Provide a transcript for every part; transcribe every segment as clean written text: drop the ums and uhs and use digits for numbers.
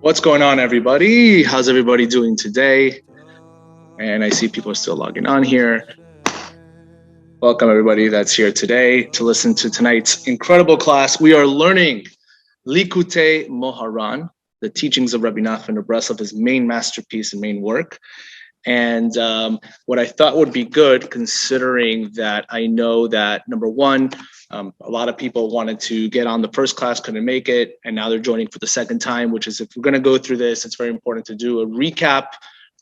What's going on, everybody? How's everybody doing today? And I see people are still logging on here. Welcome, everybody that's here today to listen to tonight's incredible class. We are learning Likutey Moharan, the teachings of Rabbi Nachman of Breslov, his main masterpiece and main work. And what I thought would be good, considering that I know that, number one, a lot of people wanted to get on the first class, couldn't make it, and now they're joining for the second time, which is, if we're going to go through this, it's very important to do a recap,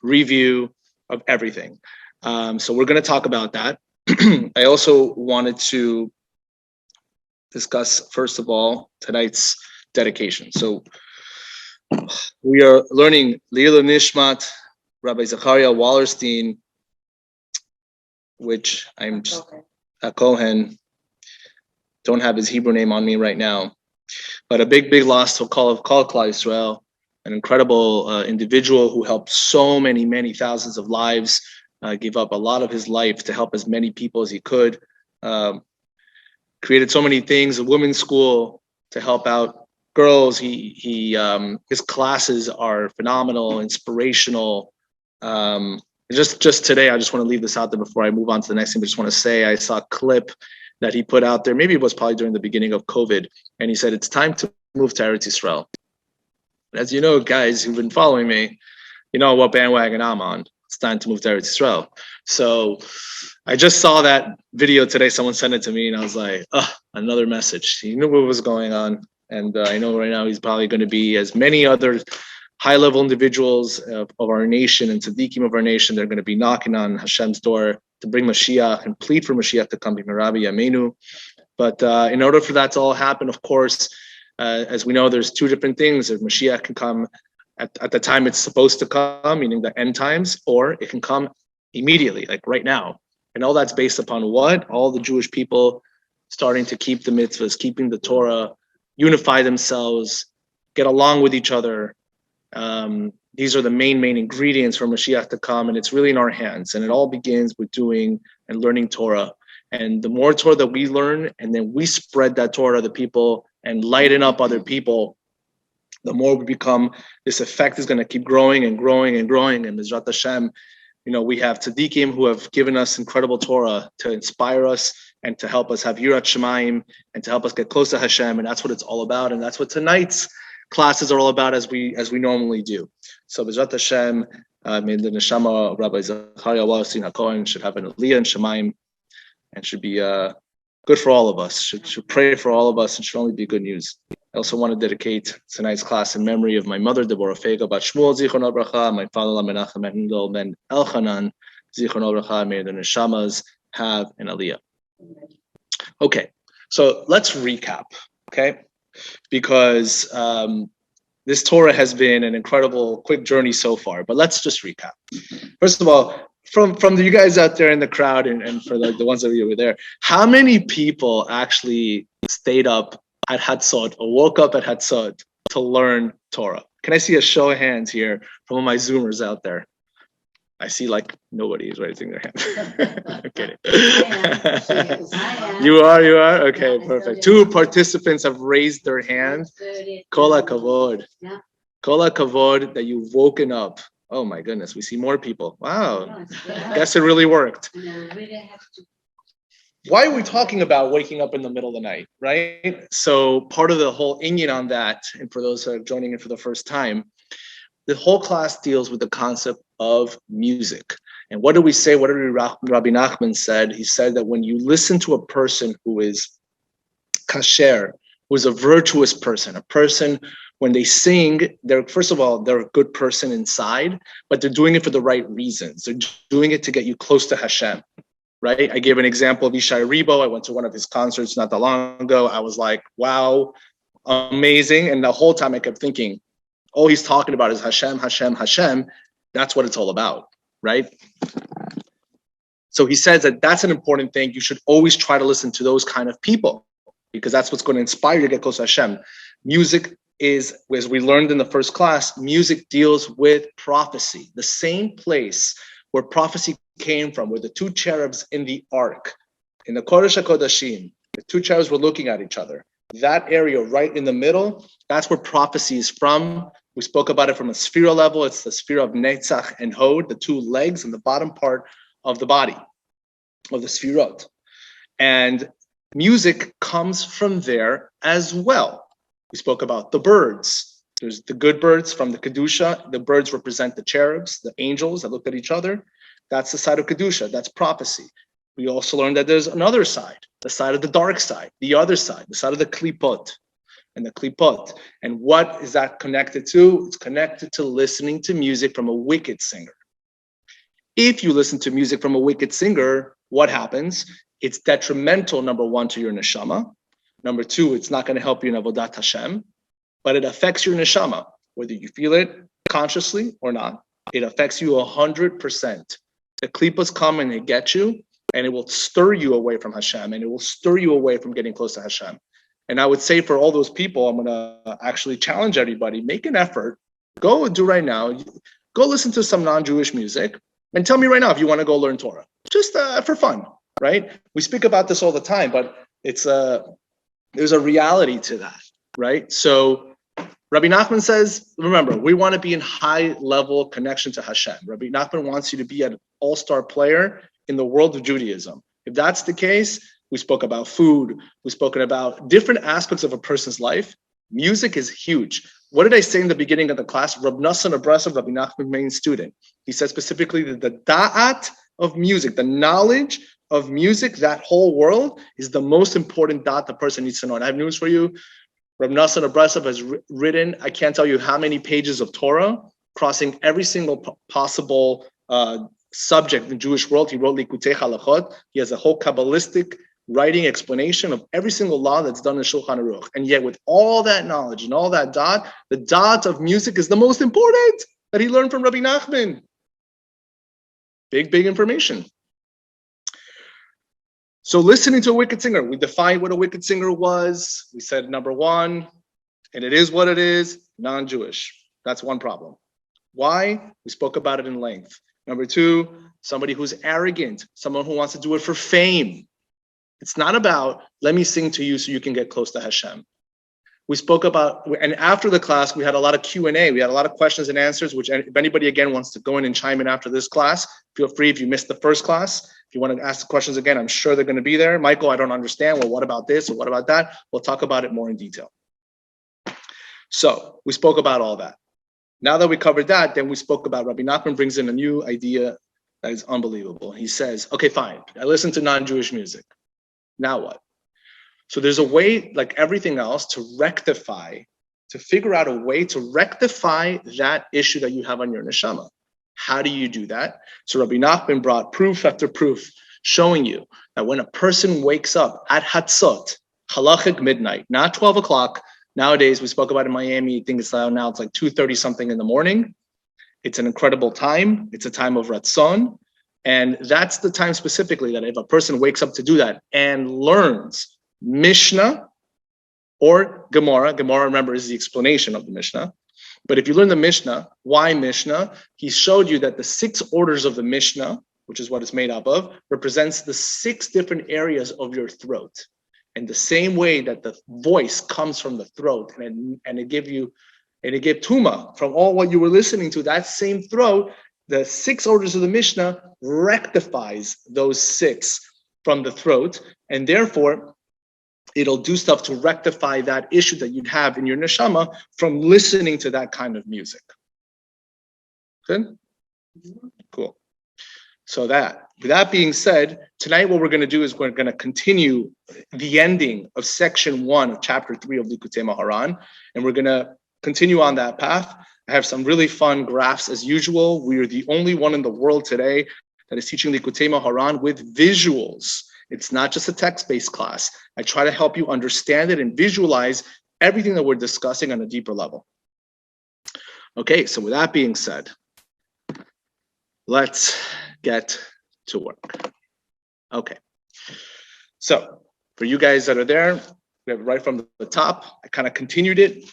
review of everything. So we're going to talk about that. I also wanted to discuss, first of all, tonight's dedication. So we are learning Lila Nishmat, Rabbi Zachariah Wallerstein, which I'm a Kohen. Don't have his Hebrew name on me right now, but a big loss to Kol Klal Israel, an incredible individual who helped so many thousands of lives, gave up a lot of his life to help as many people as he could, created so many things, a women's school to help out girls. His classes are phenomenal, inspirational. Just today, I just want to leave this out there before I move on to the next thing. I just want to say I saw a clip that he put out there. Maybe it was probably during the beginning of COVID, and he said it's time to move to Eretz Yisrael. As you know, guys who've been following me, you know what bandwagon I'm on. It's time to move to Eretz Yisrael. So I just saw that video today. Someone sent it to me, and I was like, oh, another message. He knew what was going on, and I know right now he's probably going to be, as many other high-level individuals of our nation and tzaddikim of our nation, they're going to be knocking on Hashem's door to bring Mashiach and plead for Mashiach to come, Rabbi Yameinu. But in order for that to all happen, of course, as we know, there's two different things. If Mashiach can come at the time it's supposed to come, meaning the end times, or it can come immediately, like right now. And all that's based upon what? All the Jewish people starting to keep the mitzvahs, keeping the Torah, unify themselves, get along with each other. These are the main ingredients for Mashiach to come, and it's really in our hands. And it all begins with doing and learning Torah. And the more Torah that we learn, and then we spread that Torah to the people and lighten up other people, the more we become, this effect is going to keep growing and growing and growing. And Mizrat Hashem, you know, we have tzaddikim who have given us incredible Torah to inspire us and to help us have Yirat Shemaim and to help us get close to Hashem. And that's what it's all about. And that's what tonight's classes are all about, as we normally do. So B'ezrat Hashem, may the neshama of Rabbi Zachariah Wallerstein HaKohen should have an aliyah and Shemaim, and should be good for all of us. Should pray for all of us, and should only be good news. I also want to dedicate tonight's class in memory of my mother, Deborah Fega Bat Shmuel Zichron Bracha, my father Menachem Mendel Ben Elchanan Zichron Bracha. May the neshamas have an aliyah. Okay, so let's recap. Okay. Because this Torah has been an incredible, quick journey so far. But let's just recap. First of all, from you guys out there in the crowd, and for the ones of you were there, how many people actually stayed up at Hatzot or woke up at Hatzot to learn Torah? Can I see a show of hands here from all my Zoomers out there? I see like nobody is raising their hand. I'm kidding. You are? Okay, perfect. 2 participants have raised their hand. Kol HaKavod. Kol HaKavod that you've woken up. Oh my goodness, we see more people. Wow. Guess it really worked. Why are we talking about waking up in the middle of the night, right? So part of the whole inyan on that, and for those who are joining in for the first time, the whole class deals with the concept of music. And what do we say? What did Rabbi Nachman said? He said that when you listen to a person who is kasher, who is a virtuous person, a person, when they sing, first of all, they're a good person inside, but they're doing it for the right reasons. They're doing it to get you close to Hashem, right? I gave an example of Yishai Ribo. I went to one of his concerts not that long ago. I was like, wow, amazing. And the whole time I kept thinking, all he's talking about is Hashem, Hashem, Hashem. That's what it's all about, right? So he says that that's an important thing. You should always try to listen to those kind of people, because that's what's going to inspire you to get close to Hashem. Music is, as we learned in the first class, music deals with prophecy. The same place where prophecy came from, where the 2 cherubs in the ark, in the Kodesh HaKodashim, the 2 cherubs were looking at each other. That area right in the middle, that's where prophecy is from. We spoke about it from a sphera level. It's the sphere of Netzach and Hod, the two legs and the bottom part of the body, of the sphirot. And music comes from there as well. We spoke about the birds. There's the good birds from the Kedusha. The birds represent the cherubs, the angels that look at each other. That's the side of Kedusha. That's prophecy. We also learned that there's another side, the side of the dark side, the other side, the side of the klipot and the klipot. And what is that connected to? It's connected to listening to music from a wicked singer. If you listen to music from a wicked singer, what happens? It's detrimental, number one, to your neshama. Number two, it's not going to help you in Avodat Hashem, but it affects your neshama, whether you feel it consciously or not. It affects you 100%. The klipos come and they get you, and it will stir you away from Hashem, and it will stir you away from getting close to Hashem. And I would say for all those people, I'm going to actually challenge everybody, make an effort, go and do right now, go listen to some non-Jewish music, and tell me right now if you want to go learn Torah, just for fun, right? We speak about this all the time, but it's there's a reality to that, right? So Rabbi Nachman says, remember, we want to be in high-level connection to Hashem. Rabbi Nachman wants you to be an all-star player in the world of Judaism. If that's the case, we spoke about food. We've spoken about different aspects of a person's life. Music is huge. What did I say in the beginning of the class? Rabbi Nachman of Breslov, Rabbi Nachman, main student. He said specifically that the da'at of music, the knowledge of music, that whole world, is the most important da'at the person needs to know. And I have news for you. Rabbi Nachman of Breslov has written, I can't tell you how many pages of Torah, crossing every single possible subject in the Jewish world. He wrote Likutey halachot. He has a whole Kabbalistic writing explanation of every single law that's done in Shulchan Aruch. And yet with all that knowledge and all that dot, the dot of music is the most important that he learned from Rabbi Nachman. Big information. So listening to a wicked singer, we defined what a wicked singer was. We said number one, and it is what it is, non-Jewish. That's one problem. Why? We spoke about it in length. Number two, somebody who's arrogant, someone who wants to do it for fame. It's not about, let me sing to you so you can get close to Hashem. We spoke about, and after the class, we had a lot of Q&A. We had a lot of questions and answers, which if anybody, again, wants to go in and chime in after this class, feel free. If you missed the first class, if you want to ask the questions again, I'm sure they're going to be there. Michael, I don't understand. Well, what about this or what about that? We'll talk about it more in detail. So we spoke about all that. Now that we covered that, then we spoke about Rabbi Nachman brings in a new idea that is unbelievable. He says, okay, fine. I listen to non-Jewish music. Now what? So there's a way, like everything else, to rectify, to figure out a way to rectify that issue that you have on your neshama. How do you do that? So Rabbi Nachman brought proof after proof, showing you that when a person wakes up at Hatzot, halachic midnight, not 12 o'clock. Nowadays, we spoke about in Miami, I think it's now it's like 2:30 something in the morning. It's an incredible time. It's a time of Ratzon. And that's the time specifically that if a person wakes up to do that and learns Mishnah or Gemara, remember, is the explanation of the Mishnah. But if you learn the Mishnah, why Mishnah? He showed you that the 6 orders of the Mishnah, which is what it's made up of, represents the 6 different areas of your throat. And the same way that the voice comes from the throat and it gave tuma from all what you were listening to, that same throat, the 6 orders of the Mishnah rectifies those 6 from the throat, and therefore it'll do stuff to rectify that issue that you'd have in your neshama from listening to that kind of music. Good? Cool. So with that being said, tonight what we're going to do is we're going to continue the ending of section 1 of chapter 3 of Likutey Moharan, and we're going to continue on that path. I have some really fun graphs as usual. We are the only one in the world today that is teaching Likutey Moharan with visuals. It's not just a text-based class. I try to help you understand it and visualize everything that we're discussing on a deeper level. Okay, so with that being said, let's get to work. Okay, so for you guys that are there, we have right from the top. I kind of continued it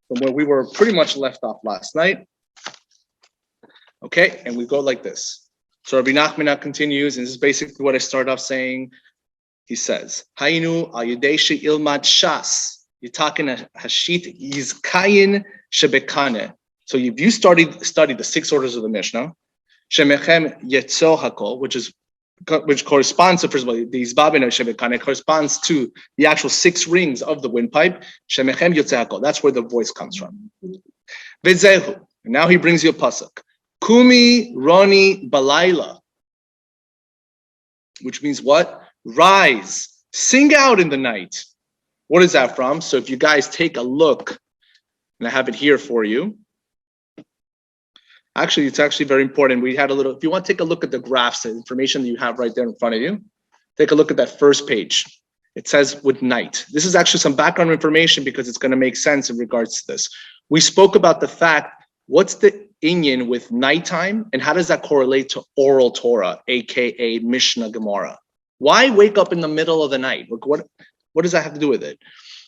from where we were pretty much left off last night. Okay, and we go like this. So Rabbi Nachman now continues, and this is basically what I started off saying. He says, Hayinu al yedei she'ilmad shas Yitakin Hashit Yizkayin Shebekane. So if you studied the 6 orders of the Mishnah, Shemechem Yetzo Hakol, which corresponds to, first of all, the Izbabin of Shebekane corresponds to the actual 6 rings of the windpipe. Shemechem Yetzo Hakol. That's where the voice comes from. Vezehu. And now he brings you a pasuk. Kumi Roni Balayla. Which means what? Rise. Sing out in the night. What is that from? So if you guys take a look, and I have it here for you. Actually, it's actually very important. We had a little, if you want to take a look at the graphs, the information that you have right there in front of you, take a look at that first page. It says with night. This is actually some background information because it's going to make sense in regards to this. We spoke about the fact, what's the inyan with nighttime and how does that correlate to oral Torah, aka Mishnah Gemara? Why wake up in the middle of the night? What does that have to do with it?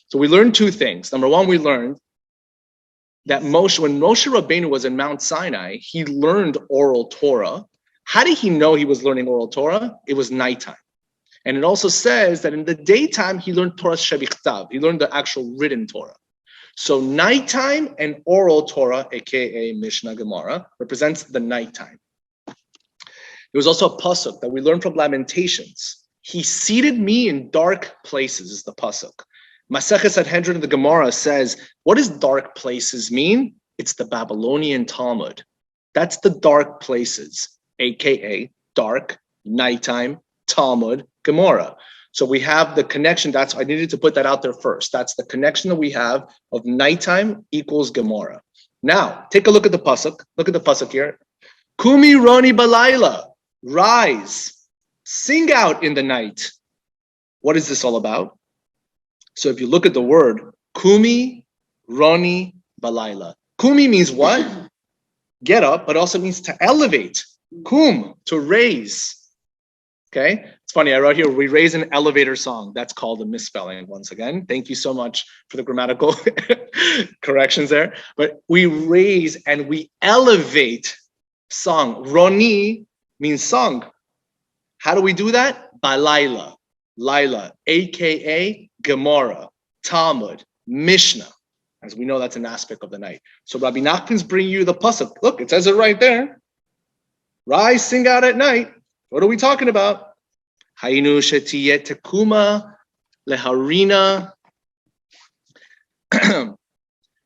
So we learned 2 things. Number one, we learned that when Moshe Rabbeinu was in Mount Sinai, he learned oral Torah. How did he know he was learning oral Torah? It was nighttime. And it also says that in the daytime, he learned Torah Shebichtav. He learned the actual written Torah. So nighttime and oral Torah, aka Mishnah Gemara, represents the nighttime. There was also a pasuk that we learned from Lamentations. He seated me in dark places, is the pasuk. Maseches Sanhedrin of the Gemara says, what does dark places mean? It's the Babylonian Talmud. That's the dark places, aka dark, nighttime, Talmud, Gemara. So we have the connection. I needed to put that out there first. That's the connection that we have of nighttime equals Gemara. Now, take a look at the pasuk. Look at the pasuk here. Kumi Roni Balayla, rise, sing out in the night. What is this all about? So if you look at the word, Kumi Roni Balayla. Kumi means what? Get up, but also means to elevate. Kum, to raise. Okay, it's funny. I wrote here, we raise an elevator song. That's called a misspelling once again. Thank you so much for the grammatical corrections there. But we raise and we elevate song. Roni means song. How do we do that? Balayla, Laila, aka Gemara, Talmud, Mishnah. As we know, that's an aspect of the night. So Rabbi Nachman's bringing you the pasuk. Look, it says it right there. Rise, sing out at night. What are we talking about? Hainu shetiyet tekuma leharina. Shahinu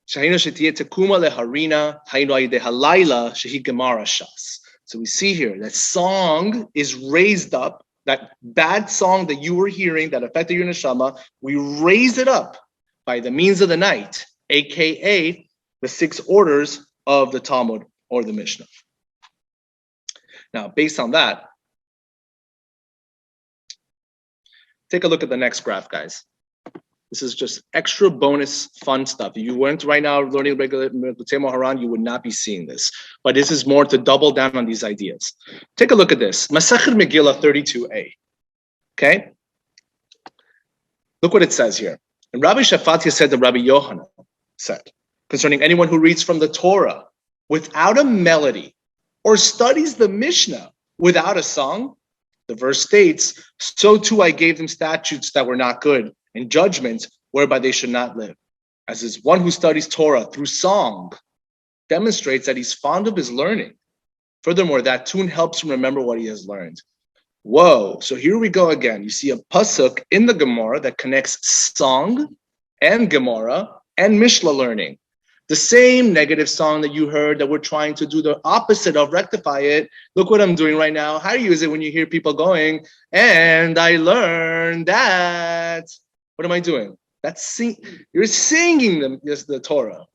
shetiyet tekuma leharina. Hainu ayde halayla shehi gemara shas. So we see here that song is raised up. That bad song that you were hearing that affected your neshama, we raise it up by the means of the night, aka the 6 orders of the Talmud or the Mishnah. Now, based on that, take a look at the next graph, guys. This is just extra bonus fun stuff. If you weren't right now learning regular Likutey Moharan, you would not be seeing this. But this is more to double down on these ideas. Take a look at this. Masechet Megillah 32a. Okay? Look what it says here. And Rabbi Shafatia said that Rabbi Yohanan said, concerning anyone who reads from the Torah without a melody or studies the Mishnah without a song, the verse states, so too I gave them statutes that were not good, and judgments whereby they should not live. As is one who studies Torah through song, demonstrates that he's fond of his learning. Furthermore, that tune helps him remember what he has learned. Whoa, so here we go again. You see a pasuk in the Gemara that connects song and Gemara and Mishnah learning. The same negative song that you heard that we're trying to do the opposite of, rectify it. Look what I'm doing right now. How do you use it when you hear people going, and I learned that. What am I doing? You're singing the Torah.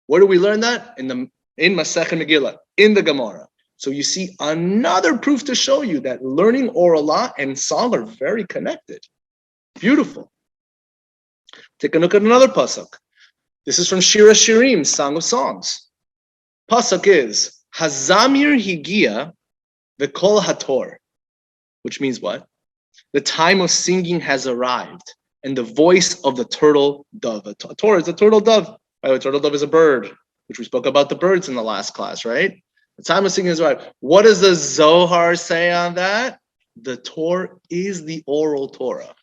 Where do we learn that? In Masechet Megillah, in the Gemara. So you see another proof to show you that learning oral law and song are very connected. Beautiful. Take a look at another pasuk. This is from Shira Shirim, Song of Songs. Pasuk is Hazamir Higia V'Kol Hator, which means what? The time of singing has arrived, and the voice of the turtle dove. A Torah is a turtle dove. By the way, turtle dove is a bird, which we spoke about the birds in the last class, right? The time of singing has arrived. What does the Zohar say on that? The Torah is the oral Torah.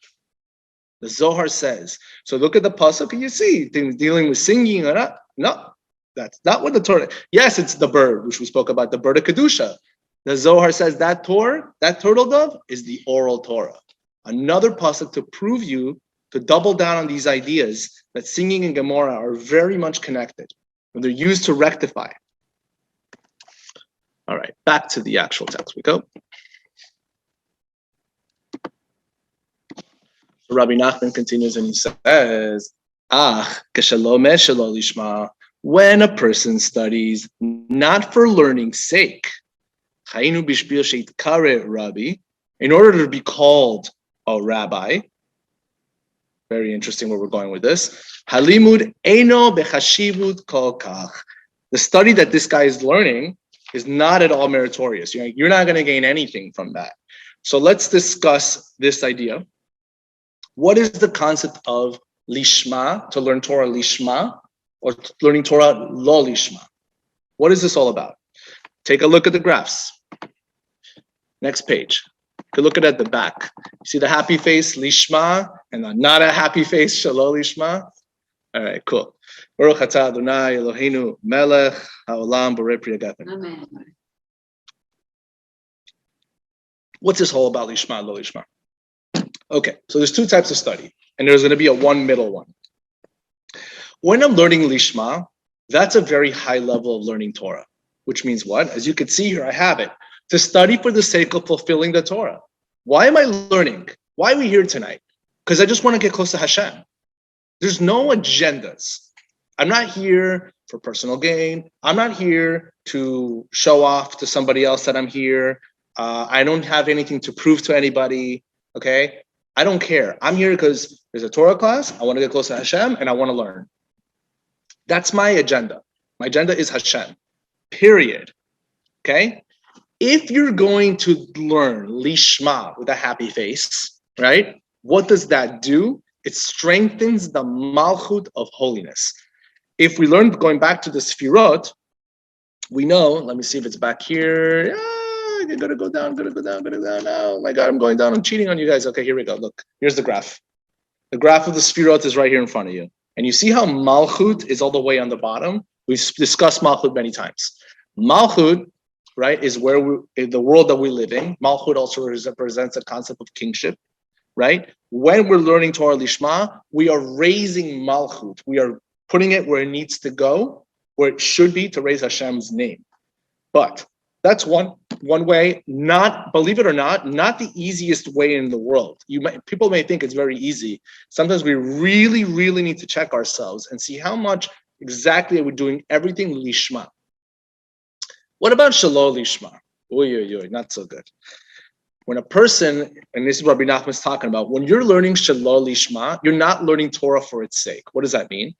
The Zohar says. So look at the pasuk and you see things dealing with singing or not. No, that's not what the Torah. Yes, it's the bird, which we spoke about, the bird of Kedusha. The Zohar says that Torah, that turtle dove, is the oral Torah. Another pasuk to prove you, to double down on these ideas that singing and Gemara are very much connected, and they're used to rectify. All right, back to the actual text we go. So Rabbi Nachman continues and he says, when a person studies not for learning's sake, in order to be called a rabbi, very interesting where we're going with this. Halimud eino bechashivut kol kach. The study that this guy is learning is not at all meritorious. You're not going to gain anything from that. So let's discuss this idea. What is the concept of lishma, to learn Torah lishma, or learning Torah lo lishma? What is this all about? Take a look at the graphs. Next page. You can look at the back. You see the happy face, lishma, and the not a happy face, shalom lishma. All right, cool. Baruch atah Adonai Eloheinu melech haolam borei pri hagafen. Amen. What's this whole about lishma, lo lishma? Okay, so there's two types of study, and there's going to be a one middle one. When I'm learning lishma, that's a very high level of learning Torah, which means what? As you can see here, I have it. To study for the sake of fulfilling the Torah. Why am I learning? Why are we here tonight? Because I just want to get close to Hashem. There's no agendas. I'm not here for personal gain. I'm not here to show off to somebody else that I'm here. I don't have anything to prove to anybody, okay? I don't care. I'm here because there's a Torah class. I want to get close to Hashem and I want to learn. That's my agenda. My agenda is Hashem, period, okay? If you're going to learn lishma with a happy face, right? What does that do? It strengthens the malchut of holiness. If we learn, going back to the sfirot, we know, let me see if it's back here. I'm gonna go down. Oh my God, I'm going down. I'm cheating on you guys. Okay, here we go. Look, here's the graph. The graph of the sfirot is right here in front of you. And you see how malchut is all the way on the bottom? We've discussed malchut many times. Malchut, right, is where in the world that we live in. Malchut also represents a concept of kingship, right? When we're learning Torah Lishma, we are raising Malchut. We are putting it where it needs to go, where it should be to raise Hashem's name. But that's one way, not, believe it or not the easiest way in the world. People may think it's very easy. Sometimes we really, really need to check ourselves and see how much exactly are we doing everything Lishma. What about Shalom Lishma? Not so good. When a person, and this is what Rabbi Nachman is talking about, when you're learning Shalom Lishma, you're not learning Torah for its sake. What does that mean?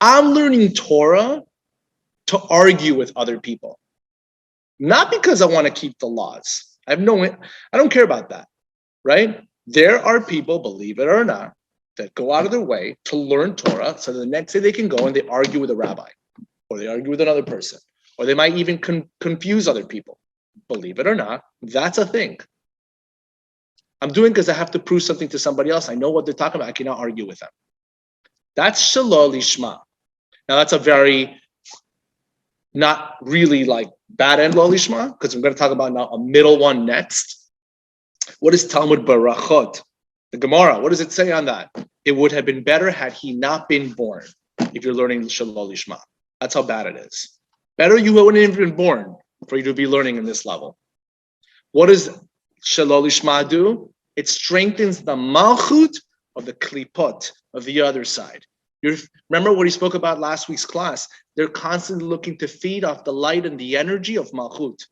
I'm learning Torah to argue with other people. Not because I want to keep the laws. I don't care about that, right? There are people, believe it or not, that go out of their way to learn Torah so the next day they can go and they argue with a rabbi, or they argue with another person, or they might even confuse other people. Believe it or not, that's a thing. I'm doing because I have to prove something to somebody else. I know what they're talking about. I cannot argue with them. That's Shalom Lishma. Now that's a very, not really like bad end lo lishma, because I'm going to talk about now a middle one next. What is Talmud Barachot? The Gemara, what does it say on that? It would have been better had he not been born, if you're learning Shalom Lishma. That's how bad it is. Better you wouldn't have been born for you to be learning in this level. What does Shalom Lishma do? It strengthens the malchut of the klipot, of the other side. Remember what he spoke about last week's class? They're constantly looking to feed off the light and the energy of malchut.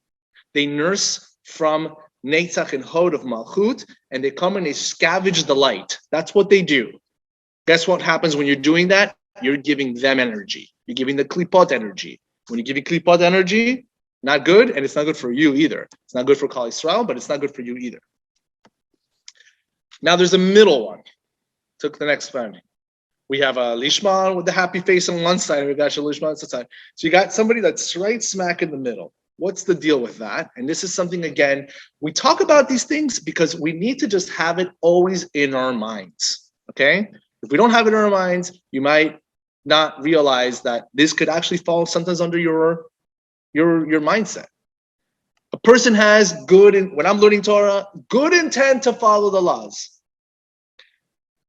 They nurse from netzach and hod of malchut, and they come and they scavenge the light. That's what they do. Guess what happens when you're doing that? You're giving them energy. You're giving the klipot energy. When you're giving klipot energy, not good, and it's not good for you either. It's not good for Kal Yisrael, but it's not good for you either. Now there's a middle one. Took the next one. We have a lishma with the happy face on one side, and we got lishma on the side. So you got somebody that's right smack in the middle. What's the deal with that? And this is something, again, we talk about these things because we need to just have it always in our minds. Okay? If we don't have it in our minds, you might not realize that this could actually fall sometimes under your mindset. A person has when I'm learning Torah, good intent to follow the laws.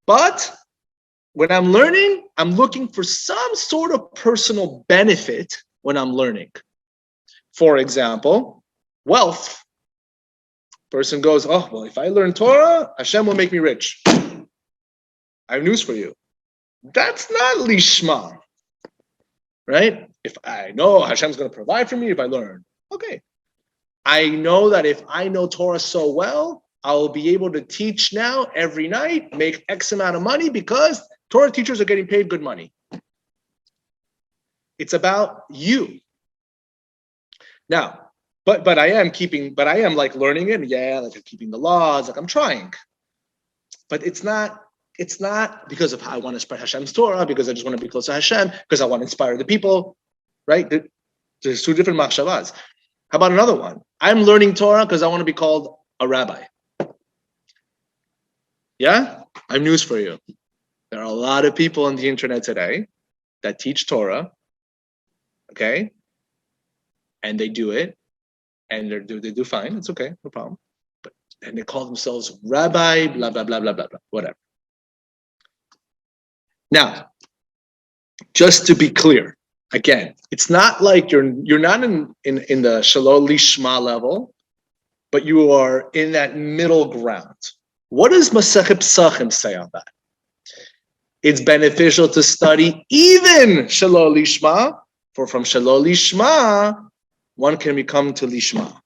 But when I'm learning, I'm looking for some sort of personal benefit when I'm learning. For example, wealth. Person goes, oh, well, if I learn Torah, Hashem will make me rich. I have news for you. That's not lishma, right? If I know Hashem's going to provide for me if I learn, okay. I know that if I know Torah so well, I'll be able to teach now every night, make X amount of money because Torah teachers are getting paid good money. It's about you. Now, but I am like learning it. Yeah, like I'm keeping the laws, like I'm trying. But it's not because of how I want to spread Hashem's Torah, because I just want to be close to Hashem, because I want to inspire the people, right? There's two different machshavas. How about another one? I'm learning Torah because I want to be called a rabbi. Yeah? I have news for you. There are a lot of people on the internet today that teach Torah, okay? And they do it, and they do fine. It's okay, no problem. And they call themselves rabbi, blah, blah, blah, blah, blah, blah, whatever. Now, just to be clear, again, it's not like you're not in the shalom lishma level, but you are in that middle ground. What does Masechet Pesachim say on that? It's beneficial to study even shalom lishma, for from shalom lishma, one can become to lishma.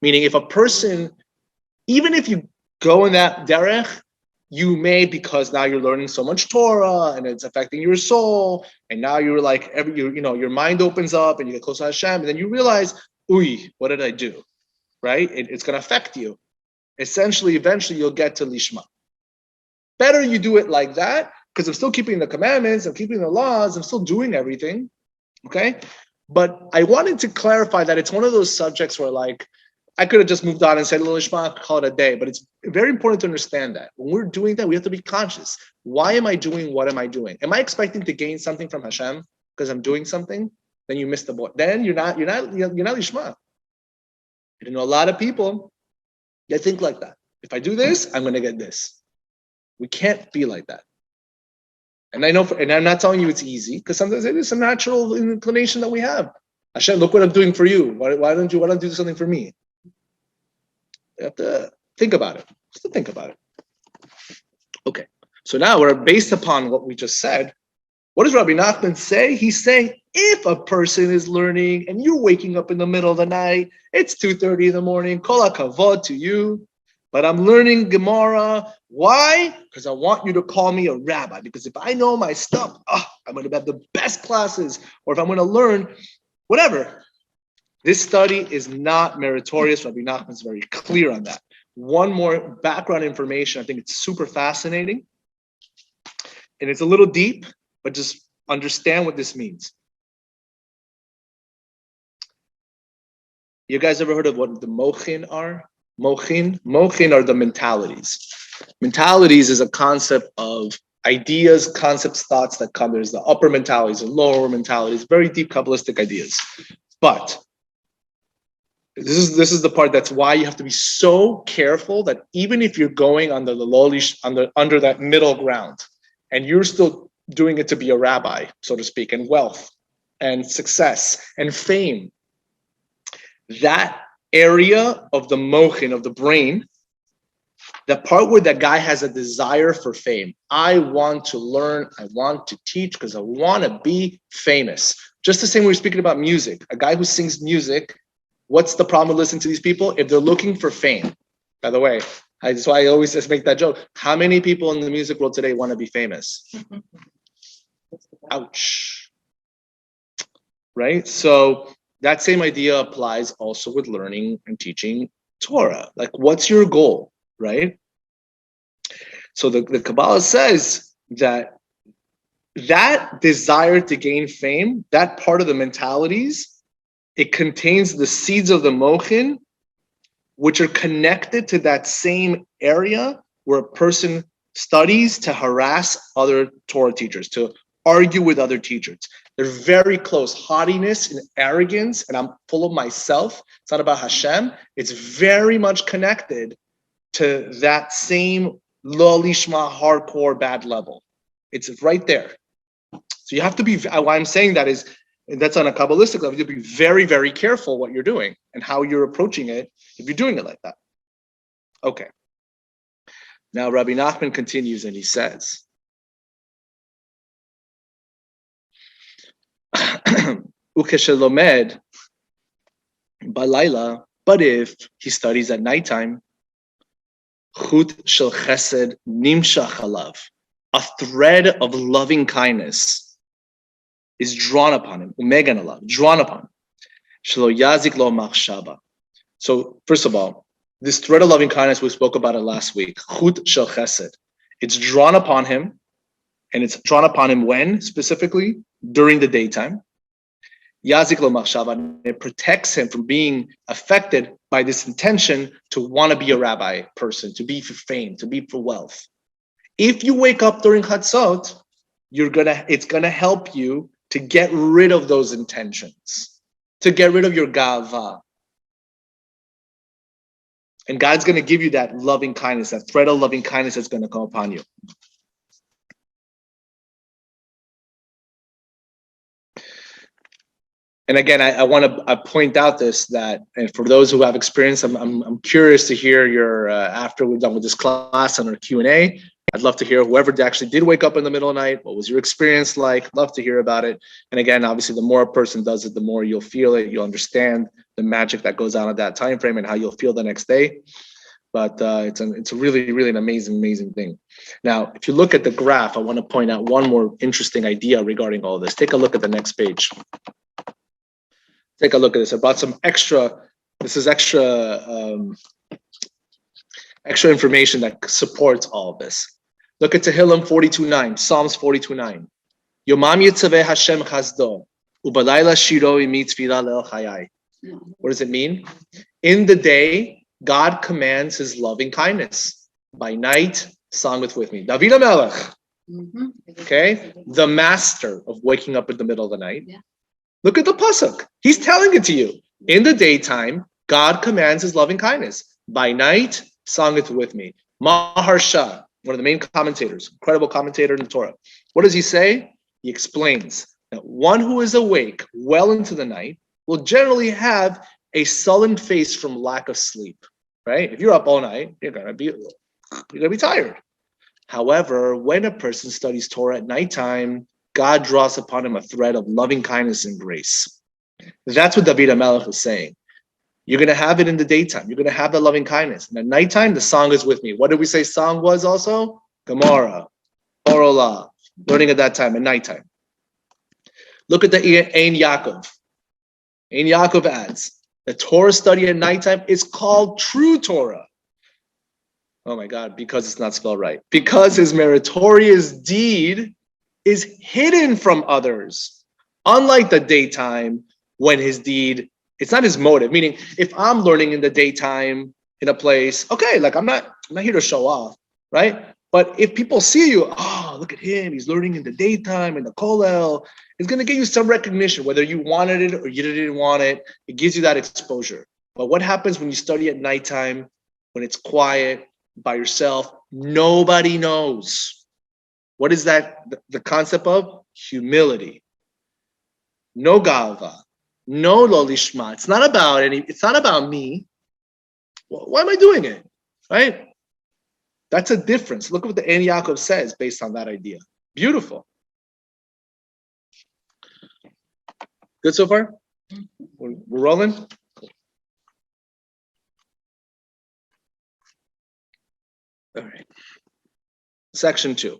Meaning if a person, even if you go in that derech, you may, because now you're learning so much Torah and it's affecting your soul, and now you're like your mind opens up and you get close to Hashem, and then you realize, what did I do? Right? It's going to affect you. Essentially, eventually you'll get to lishma. Better you do it like that, because I'm still keeping the commandments, I'm keeping the laws, I'm still doing everything. Okay? But I wanted to clarify that it's one of those subjects where like I could have just moved on and said lishma, call it a day, but it's very important to understand that when we're doing that, we have to be conscious. Why am I doing what am I doing? Am I expecting to gain something from Hashem because I'm doing something? Then you miss the boat. Then you're not lishma. You know, a lot of people, they think like that. If I do this, I'm going to get this. We can't be like that. And I know, and I'm not telling you it's easy, because sometimes it is a natural inclination that we have. Hashem, look what I'm doing for you. Why don't you do something for me? You have to think about it. Just to think about it. Okay. So now we're based upon what we just said. What does Rabbi Nachman say? He's saying if a person is learning and you're waking up in the middle of the night, it's 2:30 in the morning, kol hakavod to you, but I'm learning Gemara. Why? Because I want you to call me a rabbi. Because if I know my stuff, I'm going to have the best classes. Or if I'm going to learn whatever. This study is not meritorious. Rabbi Nachman is very clear on that. One more background information. I think it's super fascinating. And it's a little deep, but just understand what this means. You guys ever heard of what the mochin are? Mochin are the mentalities. Mentalities is a concept of ideas, concepts, thoughts that come. There's the upper mentalities and lower mentalities, very deep Kabbalistic ideas. But this is the part that's why you have to be so careful that even if you're going under the lolish, under that middle ground, and you're still doing it to be a rabbi, so to speak, and wealth and success and fame, that area of the mochin, of the brain, the part where that guy has a desire for fame. I want to learn, I want to teach because I want to be famous. Just the same way we're speaking about music. A guy who sings music, what's the problem with listening to these people? If they're looking for fame. By the way, that's why I always just make that joke. How many people in the music world today want to be famous? Ouch. Right? So that same idea applies also with learning and teaching Torah. Like, what's your goal, right? So the Kabbalah says that desire to gain fame, that part of the mentalities, it contains the seeds of the mochin, which are connected to that same area where a person studies to harass other Torah teachers, to argue with other teachers. They're very close. Haughtiness and arrogance, and I'm full of myself. It's not about Hashem. It's very much connected to that same lo lishma hardcore bad level. It's right there. So you have to be, why I'm saying that is, that's on a Kabbalistic level, you have to be very, very careful what you're doing and how you're approaching it if you're doing it like that. Okay. Now Rabbi Nachman continues and he says, Ukeshelomed balayla, but if he studies at nighttime, chut shel chesed nimshach alav, a thread of loving kindness is drawn upon him, umegan alav, drawn upon him. Shelo yazik lo machshava. So first of all, this thread of loving kindness, we spoke about it last week. Chut shel chesed. It's drawn upon him, and it's drawn upon him when? Specifically, during the daytime. Yazik lo machshava. It protects him from being affected by this intention to want to be a rabbi person, to be for fame, to be for wealth. If you wake up during Chatzot, it's gonna help you to get rid of those intentions, to get rid of your gava. And God's going to give you that loving kindness, that thread of loving kindness that's going to come upon you. And again, I want to point out this, that, and for those who have experience, I'm curious to hear your, after we're done with this class on our Q&A, I'd love to hear whoever actually did wake up in the middle of the night. What was your experience like? Love to hear about it. And again, obviously, the more a person does it, the more you'll feel it. You'll understand the magic that goes on at that time frame and how you'll feel the next day. But it's a really, really an amazing thing. Now, if you look at the graph, I want to point out one more interesting idea regarding all this. Take a look at the next page. Take a look at this. I brought some extra. This is extra information that supports all of this. Look at Tehillim 42:9, Psalms 42:9. Yomam yitzaveh Hashem chasdo, ubalayla shiro imi tefila le'el chayai. What does it mean? In the day, God commands his loving kindness. By night, song with me. David HaMelech, okay? The master of waking up in the middle of the night. Yeah. Look at the pasuk. He's telling it to you. In the daytime, God commands his loving kindness. By night, song with me. Maharsha, one of the main commentators, incredible commentator in the Torah. What does he say? He explains that one who is awake well into the night will generally have a sullen face from lack of sleep, right? If you're up all night, you're gonna be tired. However, when a person studies Torah at nighttime, God draws upon him a thread of loving kindness and grace. That's what David HaMelech is saying. You're going to have it in the daytime. You're going to have the loving kindness. And at nighttime, the song is with me. What did we say song was also? Gemara, Orola, learning at that time, at nighttime. Look at the Ein Yaakov. Ein Yaakov adds, the Torah study at nighttime is called true Torah. Oh my God, because it's not spelled right. Because his meritorious deed is hidden from others. Unlike the daytime, when his deed, it's not his motive. Meaning, if I'm learning in the daytime in a place, okay, like I'm not here to show off, right? But if people see you, oh, look at him, he's learning in the daytime in the kollel, it's going to give you some recognition, whether you wanted it or you didn't want it. It gives you that exposure. But what happens when you study at nighttime, when it's quiet, by yourself? Nobody knows. What is that? The concept of humility. No galva, no lolishma. It's not about me. Why am I doing it? Right? That's a difference. Look at what the Ein Yaakov says based on that idea. Beautiful. Good so far? We're rolling? All right. Section 2.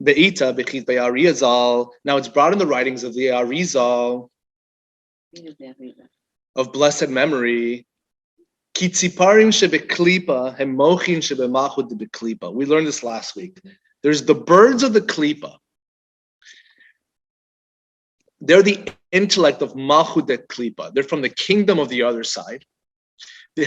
Be'ita bechit be'arizal. Now it's brought in the writings of the Arizal of blessed memory. Kitziparim shebeklipa hemochin shebemachud debeklipa. We learned this last week. There's the birds of the klipa. They're the intellect of Malchut de Klipa. They're from the kingdom of the other side. And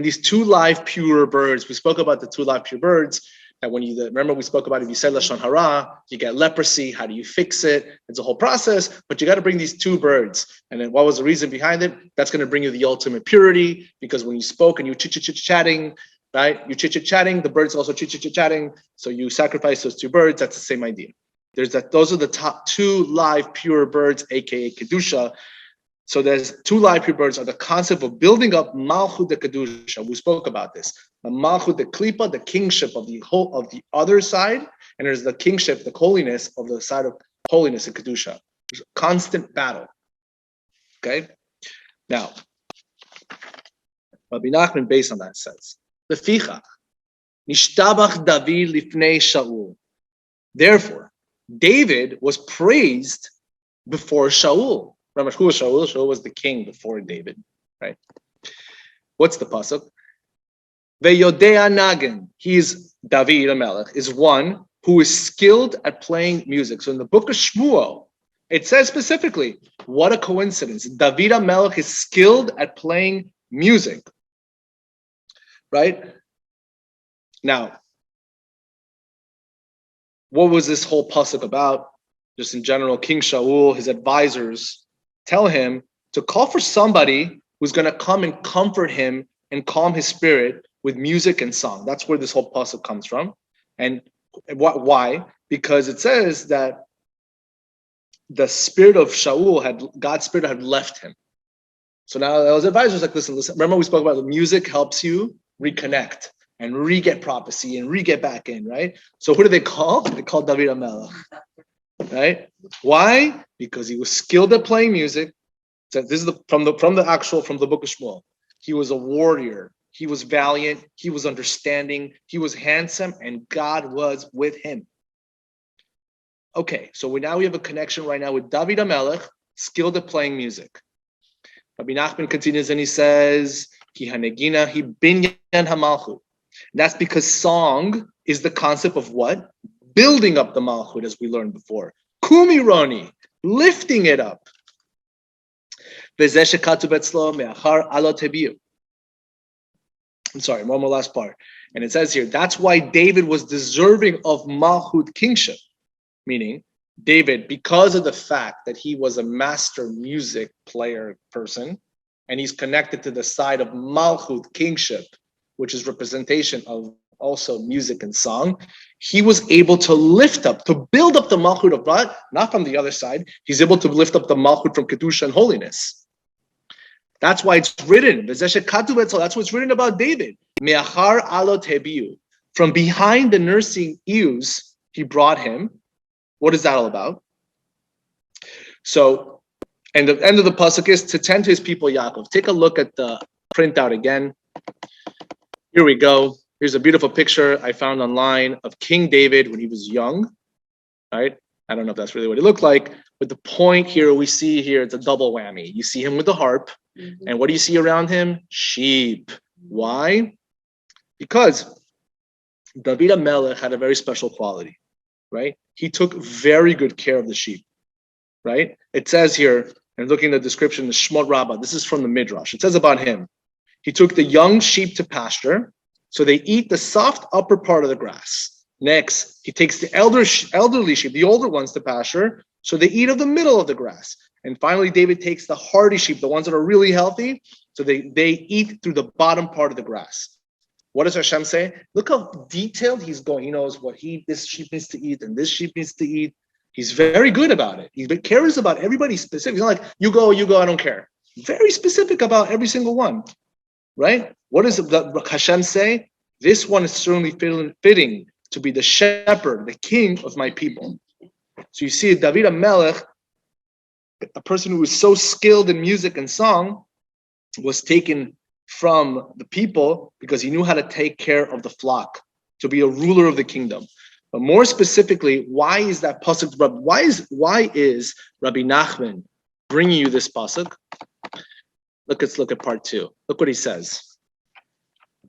these two live pure birds, we spoke about the two live pure birds, that when you, remember we spoke about if you say Lashon Hara, you get leprosy, how do you fix it? It's a whole process, but you got to bring these two birds. And then what was the reason behind it? That's going to bring you the ultimate purity, because when you spoke and you chit-chatting, right? You chit-chatting, the birds also chit-chatting, so you sacrifice those two birds, that's the same idea. Those are the top two live pure birds, aka Kedusha. So there's two live pure birds are the concept of building up Malchut de Kedusha. We spoke about this. The Malchut de Klipa, the kingship of the whole of the other side, and there's the kingship, the holiness of the side of holiness and Kedusha. There's a constant battle. Okay? Now, Rabbi Nachman, based on that, says, Lefichach, Nishtabach David lifnei Shaul. Therefore, David was praised before Shaul. Remember, who was Shaul? Shaul was the king before David, right? What's the pasuk? Ve'yodea nagen. He's David HaMelech, is one who is skilled at playing music. So in the book of Shmuel, it says specifically, what a coincidence. David HaMelech is skilled at playing music, right? Now, what was this whole pasuk about? Just in general, King Shaul, his advisors, tell him to call for somebody who's going to come and comfort him and calm his spirit with music and song. That's where this whole pasuk comes from. And why? Because it says that the spirit of Shaul God's spirit had left him. So now those advisors like, listen. Remember we spoke about the music helps you reconnect and re-get prophecy and re-get back in, right? So who do they call? They call David HaMelech. Right? Why? Because he was skilled at playing music. So this is from the book of Shmuel. He was a warrior. He was valiant. He was understanding. He was handsome, and God was with him. Okay, so we have a connection right now with David HaMelech, skilled at playing music. Rabbi Nachman continues and he says, "Ki hanegina hi binyan hamalchut." That's because song is the concept of what? Building up the Malchut, as we learned before. Kumironi, lifting it up. I'm sorry, one more last part. And it says here, that's why David was deserving of Malchut kingship. Meaning, David, because of the fact that he was a master music player person, and he's connected to the side of Malchut kingship, which is representation of also music and song, he was able to lift up, to build up the Malchut of God, not from the other side. He's able to lift up the Malchut from Kedusha and holiness. That's why it's written. That's what's written about David. Me'achar alot hebiu. From behind the nursing ewes, he brought him. What is that all about? So, and the end of the pasuk is to tend to his people Yaakov. Take a look at the printout again. Here we go. Here's a beautiful picture I found online of King David when he was young, right? I don't know if that's really what he looked like, but the point here we see here, it's a double whammy. You see him with the harp, and what do you see around him? Sheep. Why? Because David HaMelech had a very special quality, right? He took very good care of the sheep, right? It says here, and looking at the description, the Shmot Rabbah, this is from the Midrash. It says about him, he took the young sheep to pasture, so they eat the soft upper part of the grass. Next, he takes the elderly sheep, the older ones, to pasture, so they eat of the middle of the grass. And finally, David takes the hardy sheep, the ones that are really healthy, so they eat through the bottom part of the grass. What does Hashem say? Look how detailed he's going. He knows what this sheep needs to eat and this sheep needs to eat. He's very good about it. He cares about everybody specific. He's not like, you go, I don't care. Very specific about every single one. Right? What does Hashem say? This one is certainly fitting to be the shepherd, the king of my people. So you see, David HaMelech, a person who was so skilled in music and song, was taken from the people because he knew how to take care of the flock, to be a ruler of the kingdom. But more specifically, why is that pasuk? Why is Rabbi Nachman bringing you this pasuk? Let's look at part 2. Look what he says.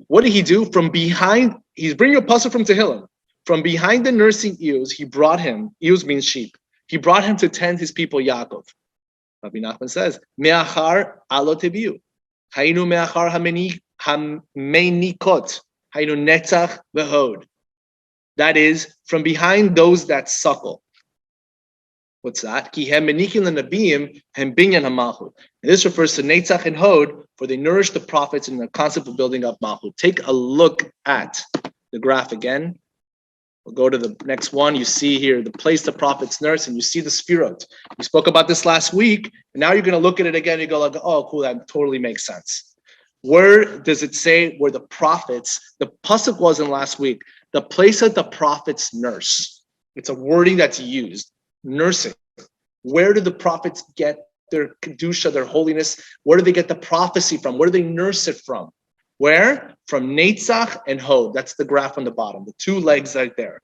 What did he do? From behind, he's bringing a pasuk from Tehillim. From behind the nursing ewes, he brought him, ewes means sheep, he brought him to tend his people Yaakov. Rabbi Nachman says, Me'achar alot hebiu. Haynu me'achar hamenikot. Haynu netzach v'hod. That is, from behind those that suckle. What's that? Ki hem menikim l'nabiyim hem binyan hamalchut. And this refers to netzach and hod, for they nourish the prophets in the concept of building up malchut. Take a look at the graph again. We'll go to the next one. You see here the place the prophets nurse, and you see the sphirot. We spoke about this last week, and now you're going to look at it again. You go like, oh, cool, that totally makes sense. Where does it say where the prophets? The pasuk wasn't last week. The place that the prophets nurse. It's a wording that's used. Nursing. Where do the prophets get their kedusha, their holiness? Where do they get the prophecy from? Where do they nurse it from? Where? From Netzach and Hod. That's the graph on the bottom, the two legs right there.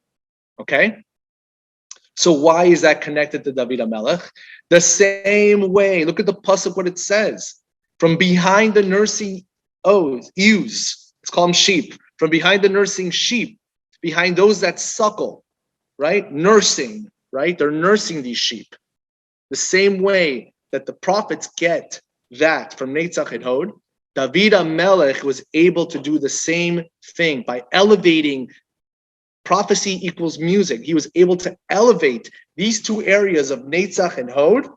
Okay? So why is that connected to David HaMelech? The same way. Look at the pasuk, what it says. From behind the nursing ewes, let's call them sheep. From behind the nursing sheep, behind those that suckle, right? Nursing, right? They're nursing these sheep. The same way that the prophets get that from Netzach and Hod, David HaMelech was able to do the same thing by elevating prophecy equals music. He was able to elevate these two areas of Netzach and Hod,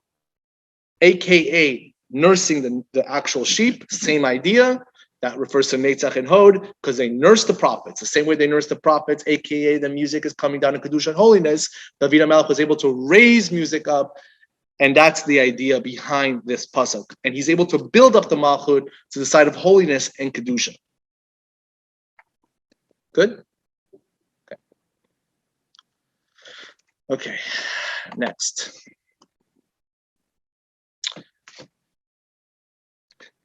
aka nursing the actual sheep, same idea. That refers to Netzach and Hod because they nurse the prophets. The same way they nurse the prophets, aka the music is coming down in Kedusha and Holiness, David HaMelech was able to raise music up. And that's the idea behind this pasuk. And he's able to build up the malchut to the side of holiness and kedusha. Good? Okay. Next.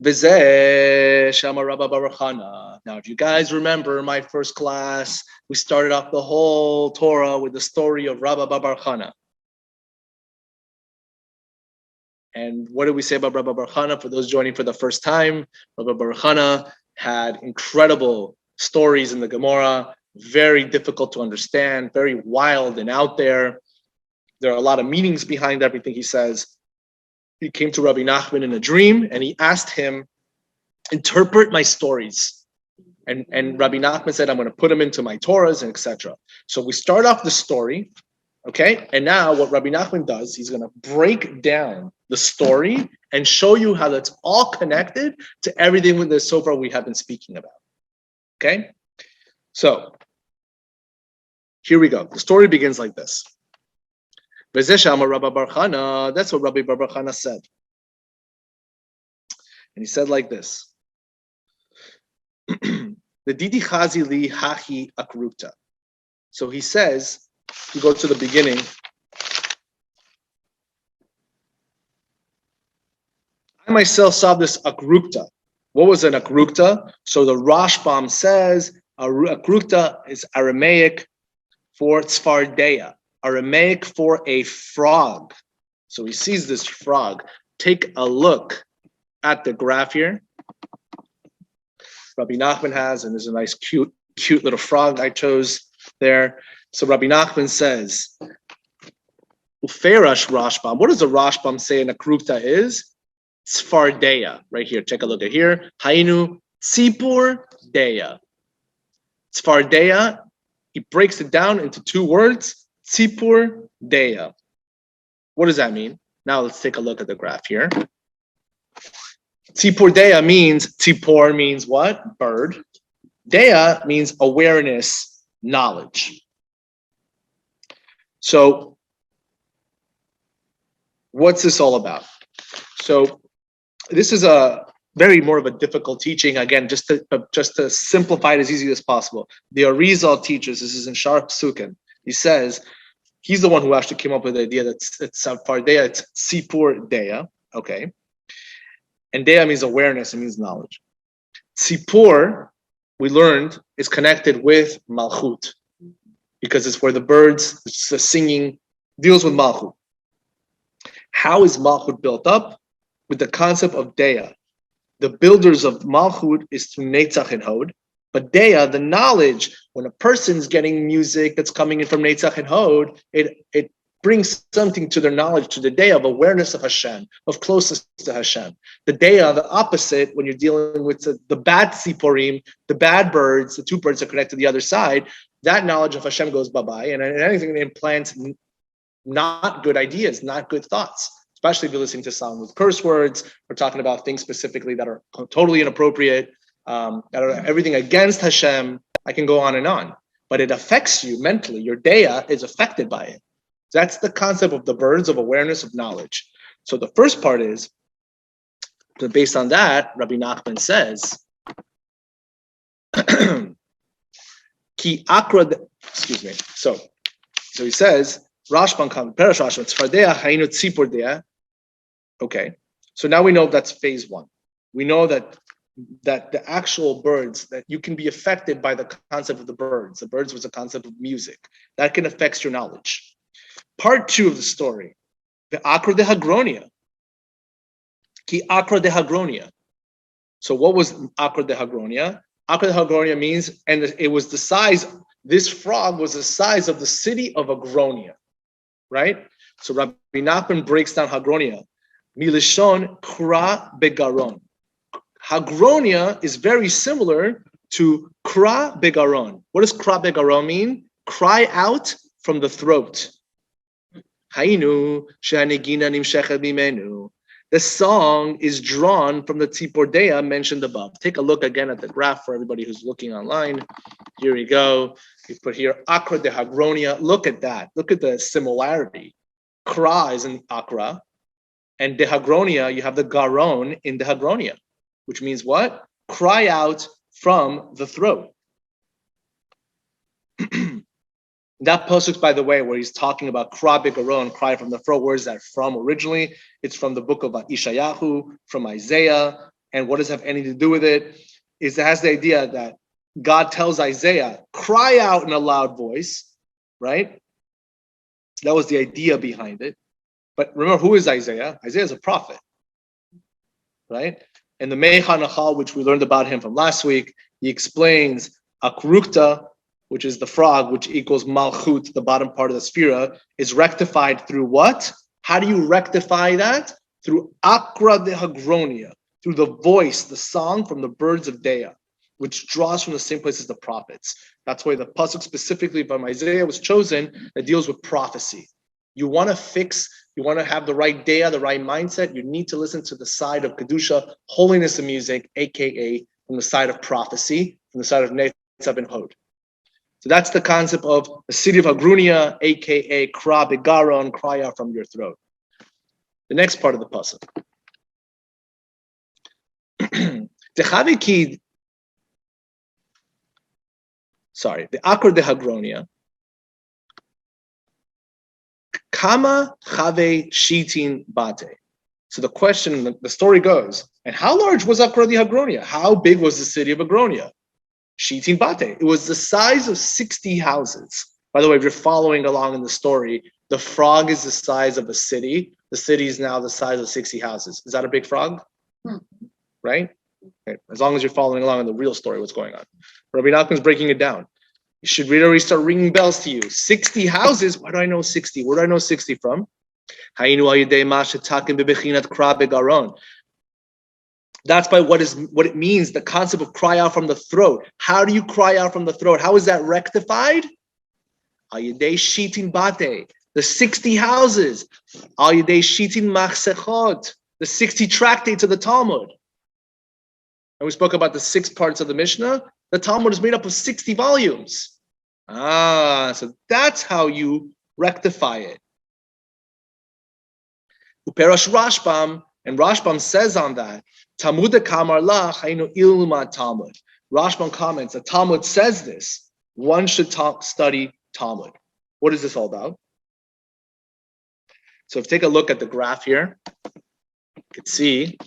V'zeh shama Rabbi Bar Chana. Now, if you guys remember my first class, we started off the whole Torah with the story of Rabbi Bar Chana. And what did we say about Rabbi Bar Chana? For those joining for the first time, Rabbi Bar Chana had incredible stories in the Gemara, very difficult to understand, very wild and out there. There are a lot of meanings behind everything he says. He came to Rabbi Nachman in a dream, and he asked him, interpret my stories. And Rabbi Nachman said, I'm going to put them into my Torahs and etc. So we start off the story, okay? And now what Rabbi Nachman does, he's going to break down the story and show you how that's all connected to everything with this so far we have been speaking about. Okay? So, here we go. The story begins like this. That's what Rabbi Bar Chana said. And he said like this. The Didi Chazi li hachi akrukta. So he says, if you go to the beginning, I myself saw this akrukta. What was an akrukta? So the Rashbam says akrukta is Aramaic for tzfardeya, Aramaic for a frog. So he sees this frog. Take a look at the graph here. Rabbi Nachman has, and there's a nice cute little frog I chose there. So Rabbi Nachman says, Uferash Rashbam. What does the Rashbam say an akrukta is? Fardeya, right here. Take a look at here. Hainu tzipur deya. Fardeya. He breaks it down into two words. Tzipur deya. What does that mean? Now let's take a look at the graph here. Tzipur deya means, tzipur means what? Bird. Deya means awareness, knowledge. So, what's this all about? So, this is a very more of a difficult teaching. Again, just to simplify it as easy as possible. The Arizal teaches, this is in Shar Psukim. He says, he's the one who actually came up with the idea that it's Fardeya, it's Sipur Deya. Okay. And Deya means awareness, it means knowledge. Sipur, we learned, is connected with Malchut, because it's where the birds, it's the singing, deals with Malchut. How is Malchut built up? With the concept of Deya. The builders of Malchut is through Netzach and Hod. But Deya, the knowledge, when a person's getting music that's coming in from Netzach and Hod, it bring something to their knowledge, to the day of awareness of Hashem, of closeness to Hashem. The day of the opposite, when you're dealing with the bad tziporim, the bad birds, the two birds are connected to the other side, that knowledge of Hashem goes bye-bye, and anything that implants not good ideas, not good thoughts, especially if you're listening to someone with curse words, or talking about things specifically that are totally inappropriate, that are everything against Hashem. I can go on and on, but it affects you mentally. Your daya is affected by it. That's the concept of the birds of awareness of knowledge. So the first part is, based on that, Rabbi Nachman says, Ki Akur, excuse me. So he says, Rashban comes, Perish Rashban, Fardeya, Hainu Tzipordea. Okay, so now we know that's phase one. We know that the actual birds, that you can be affected by the concept of the birds. The birds was a concept of music. That can affect your knowledge. Part two of the story, the Akur de Hagronia. Ki Akur de Hagronia. So what was Akur de Hagronia? Akur de Hagronia means, and it was the size, this frog was the size of the city of Hagronia, right? So Rabbi Nachman breaks down Hagronia. Milishon Kra Begaron. Hagronia is very similar to Kra Begaron. What does Kra Begaron mean? Cry out from the throat. Hainu Shanigina Nimshechet Mimenu. The song is drawn from the Tzipordea mentioned above. Take a look again at the graph for everybody who's looking online. Here we go. We put here Akur de Hagronia. Look at that. Look at the similarity. Kra is in Akra, and de Hagronia, you have the Garon in de Hagronia, which means what? Cry out from the throat. That pasuk, by the way, where he's talking about Kra Begaron, cry from the throat, where is that from originally? It's from the book of Ishayahu, from Isaiah. And what does it have anything to do with it? It has the idea that God tells Isaiah, cry out in a loud voice, right? That was the idea behind it. But remember, who is Isaiah? Isaiah is a prophet, right? And the Mechanachal, which we learned about him from last week, he explains Akrukta, which is the frog, which equals Malchut, the bottom part of the Sphira, is rectified through what? How do you rectify that? Through Akur de Hagronia, through the voice, the song from the birds of Dea, which draws from the same place as the prophets. That's why the pasuk specifically from Isaiah was chosen that deals with prophecy. You want to have the right Dea, the right mindset, you need to listen to the side of Kedusha, holiness of music, aka from the side of prophecy, from the side of Netzav and Hod. So that's the concept of the city of Hagronia, aka Kra Begaron, cry out from your throat. The next part of the pasuk. The Akur de Hagronia. Kama chave shitin bate. So the question, the story goes, and how large was Akur de Hagronia? How big was the city of Hagronia? Shitin bate. It was the size of 60 houses. By the way, if you're following along in the story, the frog is the size of a city. The city is now the size of 60 houses. Is that a big frog? Right? Okay. As long as you're following along in the real story, what's going on. Rabbi Nachman's breaking it down. It should already start ringing bells to you. 60 houses. Why do I know 60? Where do I know 60 from? That's by what it means, the concept of cry out from the throat. How do you cry out from the throat? How is that rectified? The 60 houses. The 60 tractates of the Talmud. And we spoke about the 6 parts of the Mishnah. The Talmud is made up of 60 volumes. So that's how you rectify it. Uperash Rashbam, and Rashbam says on that, Talmud Kamar La Haynu Ilma Talmud. Rashbam comments, the Talmud says this. One should study Talmud. What is this all about? So if you take a look at the graph here, you can see,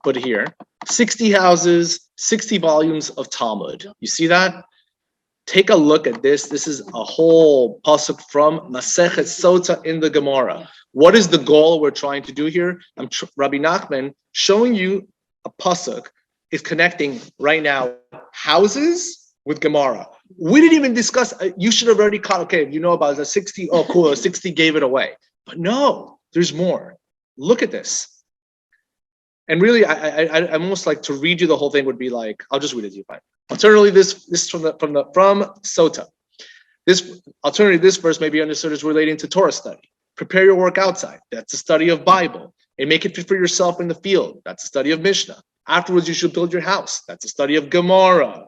put it here, 60 houses, 60 volumes of Talmud. You see that? Take a look at this. This is a whole pasuk from Masechet Sota in the Gemara. What is the goal we're trying to do here? Rabbi Nachman showing you a pasuk is connecting right now houses with Gemara. We didn't even discuss, you should have already caught, okay, you know about the 60, oh cool, 60 gave it away. But no, there's more. Look at this. And really, I almost like to read you the whole thing would be like, I'll just read it to you, fine. Alternatively, this from Sota. This verse may be understood as relating to Torah study. Prepare your work outside. That's a study of Bible. And make it fit for yourself in the field. That's a study of Mishnah. Afterwards, you should build your house. That's a study of Gemara.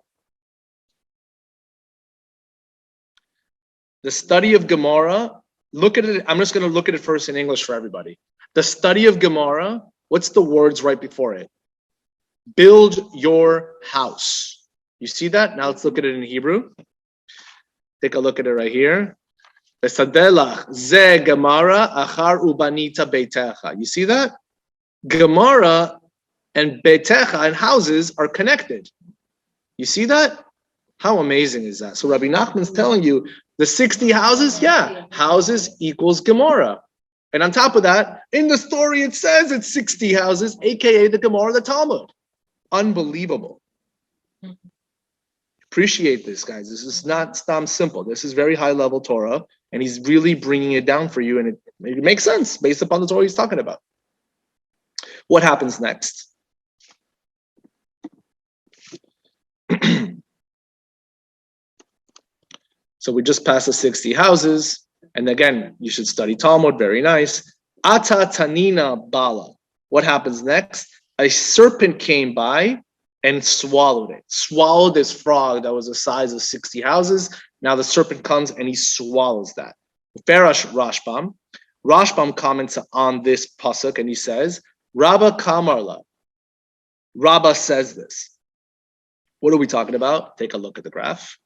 The study of Gemara, look at it. I'm just going to look at it first in English for everybody. The study of Gemara, what's the words right before it? Build your house. You see that? Now let's look at it in Hebrew. Take a look at it right here. You see that? Gemara and betecha and houses are connected. You see that? How amazing is that? So Rabbi Nachman's telling you the 60 houses, yeah, houses equals Gemara. And on top of that, in the story it says it's 60 houses, aka the Gemara, the Talmud. Unbelievable. Appreciate this, guys. This is not simple. This is very high level Torah, and he's really bringing it down for you, and it makes sense based upon the Torah he's talking about. What happens next? So we just passed the 60 houses, and again, you should study Talmud, very nice. Ata tanina bala. What happens next? A serpent came by and swallowed it. Swallowed this frog that was the size of 60 houses. Now the serpent comes and he swallows that. Farash Rashbam. Rashbam comments on this pasuk and he says, Rabba Kamarla. Rabba says this. What are we talking about? Take a look at the graph.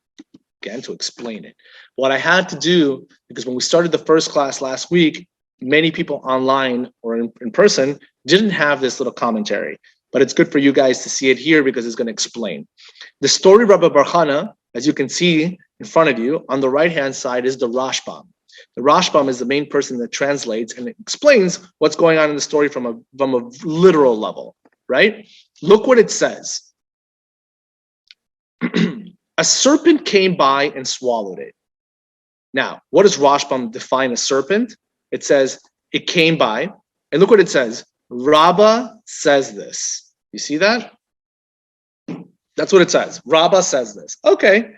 Again, to explain it. What I had to do, because when we started the first class last week, many people online or in person didn't have this little commentary. But it's good for you guys to see it here because it's going to explain. The story of Rabbi Barchana, as you can see in front of you, on the right-hand side is the Rashbam. The Rashbam is the main person that translates and explains what's going on in the story from a literal level, right? Look what it says. A serpent came by and swallowed it. Now, what does Rashbam define a serpent? It says, it came by, and look what it says. Rabbah says this. You see that? That's what it says. Rabbah says this. Okay.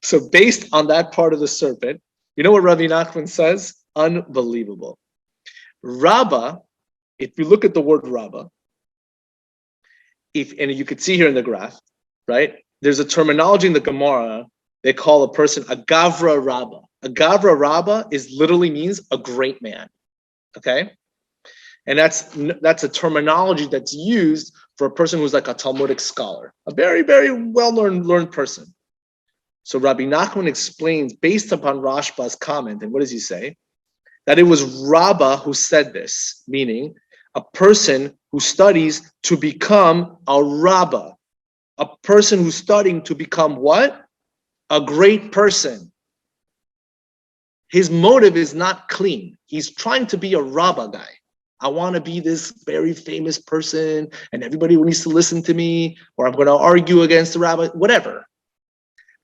So based on that part of the serpent, you know what Rabbi Nachman says? Unbelievable. Rabbah, if you look at the word Rabbah, and you could see here in the graph, right? There's a terminology in the Gemara, they call a person a Gavra Rabbah. A Gavra Rabbah literally means a great man. Okay? And that's a terminology that's used for a person who's like a Talmudic scholar, a very, very well-learned person. So Rabbi Nachman explains, based upon Rashba's comment, and what does he say? That it was Rabbah who said this, meaning a person who studies to become a Rabbah, a person who's studying to become what? A great person. His motive is not clean. He's trying to be a Rabbah guy. I want to be this very famous person and everybody needs to listen to me, or I'm going to argue against the rabbi, whatever.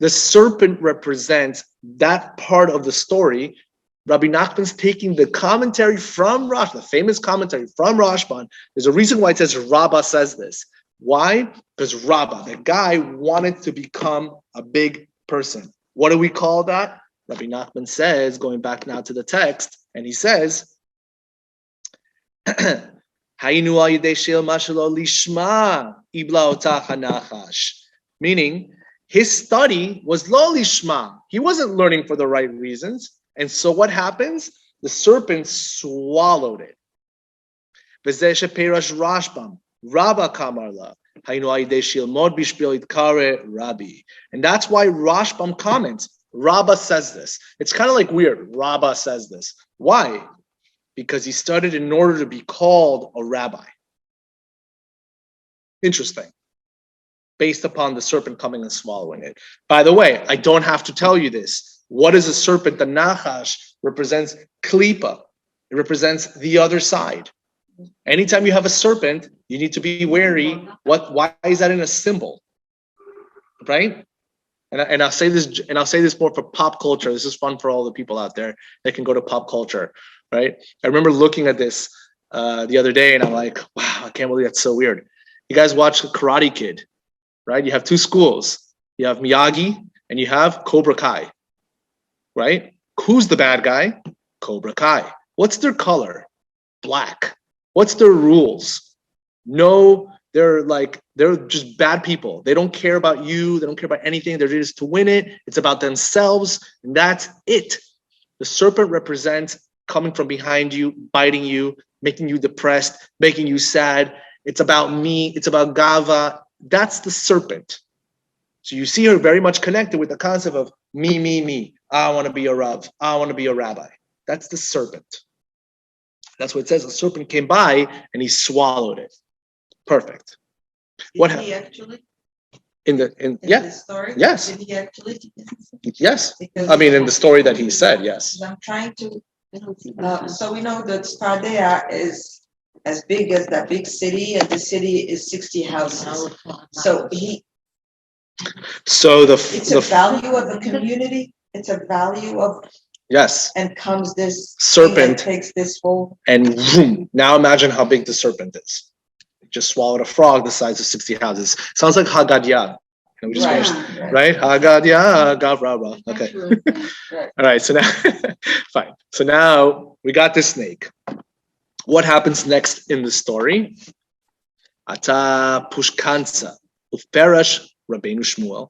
The serpent represents that part of the story. Rabbi Nachman's taking the commentary from Rash, the famous commentary from Rashban. There's a reason why it says Rabbah says this. Why? Because Rabbah, the guy, wanted to become a big person. What do we call that? Rabbi Nachman says, going back now to the text, and he says, meaning his study was lo lishma. He wasn't learning for the right reasons. And so what happens? The serpent swallowed it. Rashbam, Rabba Kamarla. And that's why Rashbam comments, Rabbah says this. It's kind of like weird. Rabbah says this. Why? Because he studied in order to be called a rabbi. Interesting. Based upon the serpent coming and swallowing it. By the way, I don't have to tell you this. What is a serpent? The Nachash represents Klipa. It represents the other side. Anytime you have a serpent, you need to be wary. Why is that in a symbol? Right? And I'll say this more for pop culture. This is fun for all the people out there that can go to pop culture, right? I remember looking at this the other day, and I'm like, wow, I can't believe that's so weird. You guys watch Karate Kid, right? You have two schools. You have Miyagi and you have Cobra Kai, right? Who's the bad guy? Cobra Kai. What's their color? Black. What's their rules? No, they're just bad people. They don't care about you. They don't care about anything. They're just to win it. It's about themselves, and that's it. The serpent represents coming from behind you, biting you, making you depressed, making you sad. It's about me. It's about Gava. That's the serpent. So you see her very much connected with the concept of me, me, me. I want to be a Rav. I want to be a rabbi. That's the serpent. That's what it says. A serpent came by and he swallowed it. Perfect. What happened? Actually? In the story? Yes. Did he actually? Yes. Because I mean, in the story that he said, yes. I'm trying to. So we know that Fardeya is as big as that big city, and the city is 60 houses. So it's a value of the community. It's a value of. Yes. And comes this serpent takes this whole. And boom, now imagine how big the serpent is. It just swallowed a frog the size of 60 houses. Sounds like Haggadah. We just finished, right? Haggadah, Gavrava. Okay. Right. All right. So now, fine. So now we got this snake. What happens next in the story? Ata Pushkansa ufperash Rabbeinu Shmuel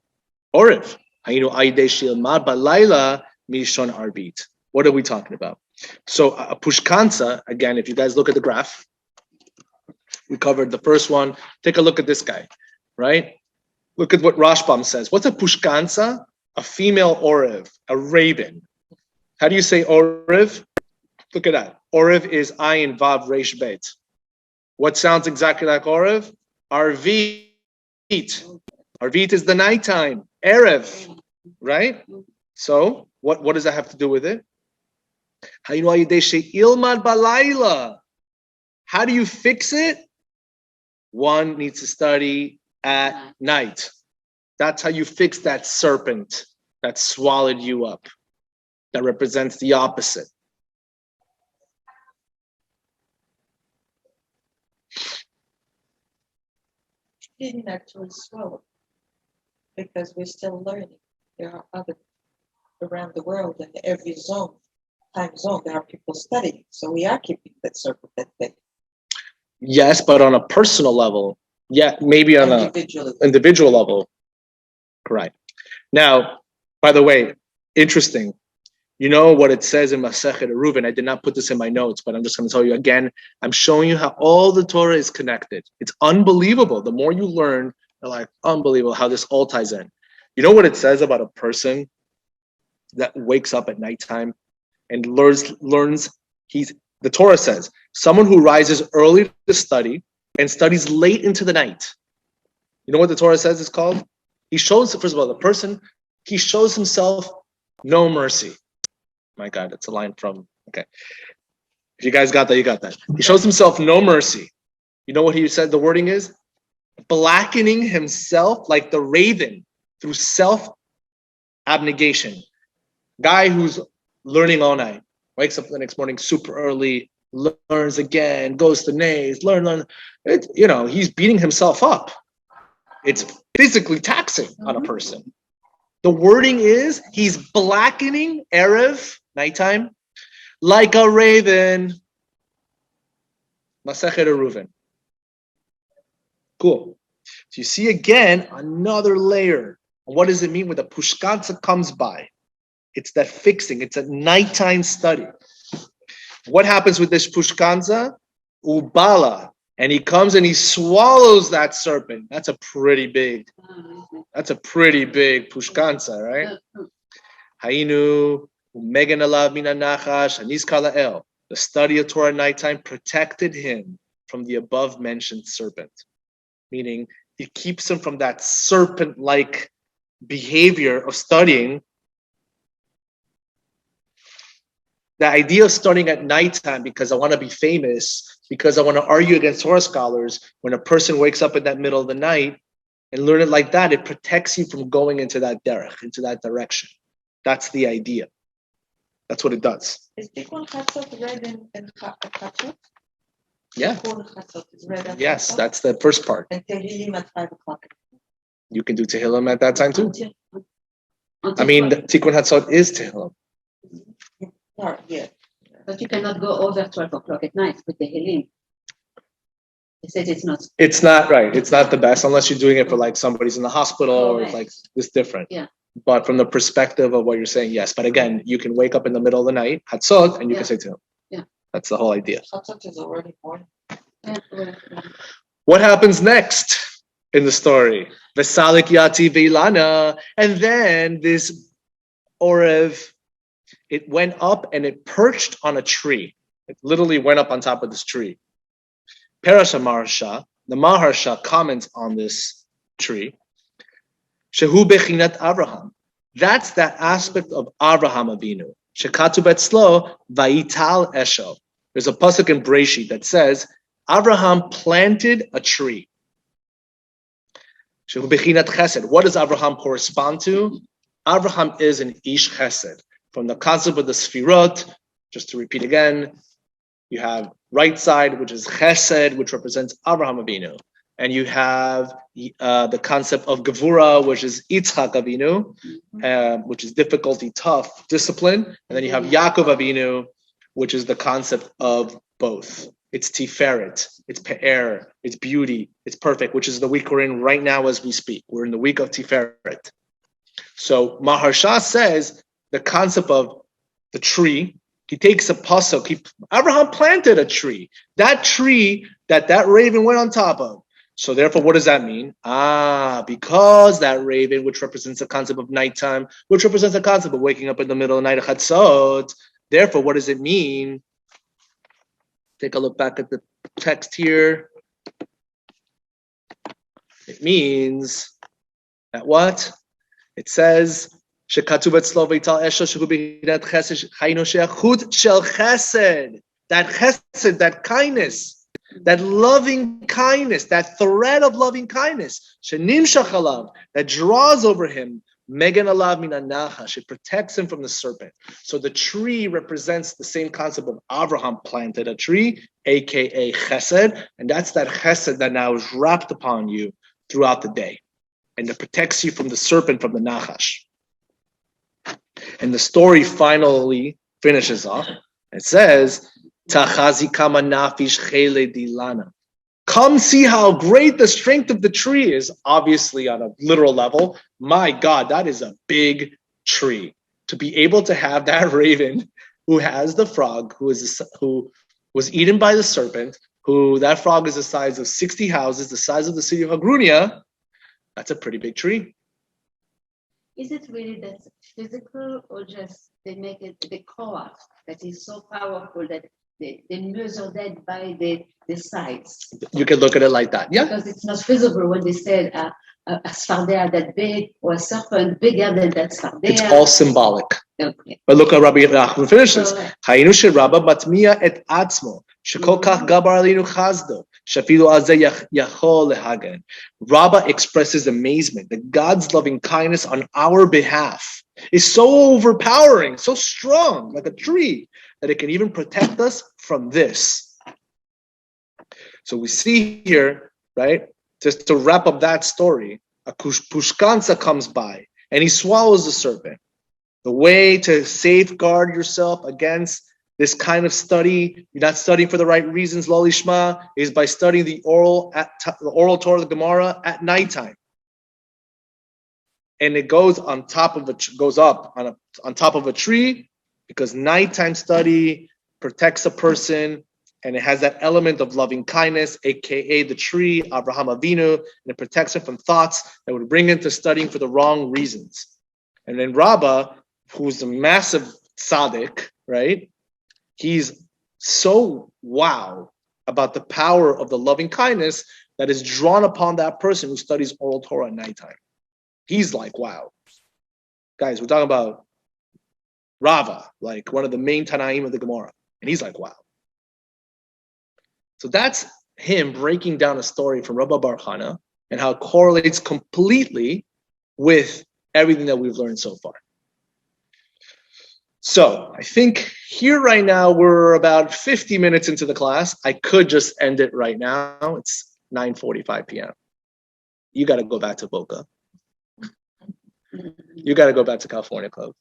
Oriv hayinu aidei shilmad balayla mishon arbit. What are we talking about? So a Pushkansa, again, if you guys look at the graph, we covered the first one. Take a look at this guy, right? Look at what Rashbam says. What's a Pushkansa? A female Oriv, a raven. How do you say Oriv? Look at that. Oriv is Ayin Vav Reish Bet. What sounds exactly like Oriv? Arvit. Arvit is the nighttime. Erev, right? So what does that have to do with it? How do you fix it? One needs to study at night. That's how you fix that serpent that swallowed you up. That represents the opposite. She didn't actually swallow because we're still learning. There are other around the world, and every time zone, there are people studying. So we are keeping that serpent that big. Yes, but on a personal level, yeah, maybe on an individual level. Correct. Now, by the way, interesting. You know what it says in Masechet Eruvin? I did not put this in my notes, but I'm just going to tell you again. I'm showing you how all the Torah is connected. It's unbelievable. The more you learn, you're like, unbelievable how this all ties in. You know what it says about a person that wakes up at nighttime and learns the Torah says, someone who rises early to study and studies late into the night. You know what the Torah says is called? He shows, first of all, the person, he shows himself no mercy. My God, that's a line from, okay. If you guys got that, you got that. He shows himself no mercy. You know what he said the wording is? Blackening himself like the raven through self-abnegation. Guy who's learning all night, wakes up the next morning super early, learns again, goes to Nays, learn. He's beating himself up. It's physically taxing on a person. The wording is he's blackening Erev, nighttime, like a raven. Masechet Eruvin. Cool. So you see again another layer. What does it mean when the Pushkansa comes by? It's that fixing. It's a nighttime study. What happens with this Pushkansa? Ubala. And he comes and he swallows that serpent. That's a pretty big Pushkansa, right? Hainu, Megan alav mina nachash, anis kalael. The study of Torah at nighttime protected him from the above mentioned serpent. Meaning, it keeps him from that serpent-like behavior of studying. The idea of studying at nighttime because I want to be famous, because I want to argue against Torah scholars, when a person wakes up in that middle of the night, and learn it like that, it protects you from going into that derech, into that direction. That's the idea. That's what it does. Is Tikkun Chatzot read in Chatzot? Yeah. Tikkun Chatzot is read at Yes, Chatzot? that's the first part. And Tehillim at 5 o'clock. You can do Tehillim at that time too. Until I mean, the 12. Tikkun Hatzot is Tehillim. Not yet. But you cannot go over 12 o'clock at night with the Tehillim. They said it's not. It's not right. It's not the best unless you're doing it for like somebody's in the hospital or Correct. like it's different. Yeah. But from the perspective of what you're saying, yes. But again, you can wake up in the middle of the night, Hatzot, and you Yeah. can say Tehillim. Yeah. That's the whole idea. Chatzot is already morning. Yeah, well, What happens next in the story? Vesalik Yati Veilana. And then this Orev, it went up and it perched on a tree. It literally went up on top of this tree. Parasha Maharsha, the Maharsha comments on this tree. Shehu Bechinat Abraham. That's that aspect of Abraham Avinu. Shekatu Betzlo Vaital Esho. There's a pasuk in Breshit that says, Abraham planted a tree. Shehu Bechinat Chesed. What does Abraham correspond to? Abraham is an Ish Chesed. From the concept of the Sfirot, just to repeat again, you have right side, which is Chesed, which represents Abraham Avinu. And you have the concept of Gevura, which is Yitzchak Avinu, which is difficulty, tough, discipline. And then you have Yaakov Avinu, which is the concept of both. It's Tiferet, it's Pe'er, it's beauty, it's perfect, which is the week we're in right now as we speak. We're in the week of Tiferet. So Maharsha says the concept of the tree, he takes a pasuk, Abraham planted a tree. That tree that raven went on top of. So therefore, what does that mean? Because that raven, which represents the concept of nighttime, which represents the concept of waking up in the middle of the night of Chatzot, therefore, what does it mean? Take a look back at the text here. It means that what? It says, that chesed, that kindness, that loving kindness, that thread of loving kindness, that draws over him, Megan alav min anachash, it protects him from the serpent. So the tree represents the same concept of Abraham planted a tree, aka chesed, and that's that chesed that now is wrapped upon you throughout the day, and it protects you from the serpent, from the nachash. And the story finally finishes off. It says, "Tachazi kama nafish chele dilana." Come see how great the strength of the tree is. Obviously, on a literal level, my God, that is a big tree. To be able to have that raven who has the frog, who was eaten by the serpent, who that frog is the size of 60 houses, the size of the city of Hagronia, that's a pretty big tree. is it really that physical, or just they make it the core that is so powerful that they measure that by the size? You can look at it like that. Yeah. Because it's not visible when they said a Fardeya that big, or a serpent bigger than that Fardeya. It's all symbolic. Okay. But look how Rabbi Nachman finishes. Correct. Hayinu shirabba matmiya et atzmo shekol kach gabar alinu chazdo shafilu azeh yachol lehagen. Rabbah expresses amazement that God's loving kindness on our behalf is so overpowering, so strong, like a tree, that it can even protect us from this. So we see here, right, just to wrap up that story, a Pushkansa comes by and he swallows the serpent. The way to safeguard yourself against this kind of study, you're not studying for the right reasons, lo lishma, is by studying the oral Torah, the Gemara, at nighttime. And it goes on top of on top of a tree, because nighttime study protects a person, and it has that element of loving kindness, aka the tree, Abraham Avinu, and it protects him from thoughts that would bring him to studying for the wrong reasons. And then Rabbah, who's a massive tzaddik, right? He's so wow about the power of the loving kindness that is drawn upon that person who studies oral Torah at nighttime. He's like, wow. Guys, we're talking about Rava, like one of the main Tanaim of the Gemara. And he's like, wow. So that's him breaking down a story from Rabbi Bar Chana and how it correlates completely with everything that we've learned so far. So I think here right now, we're about 50 minutes into the class. I could just end it right now. It's 9:45 p.m. You got to go back to Boca. You got to go back to California Club.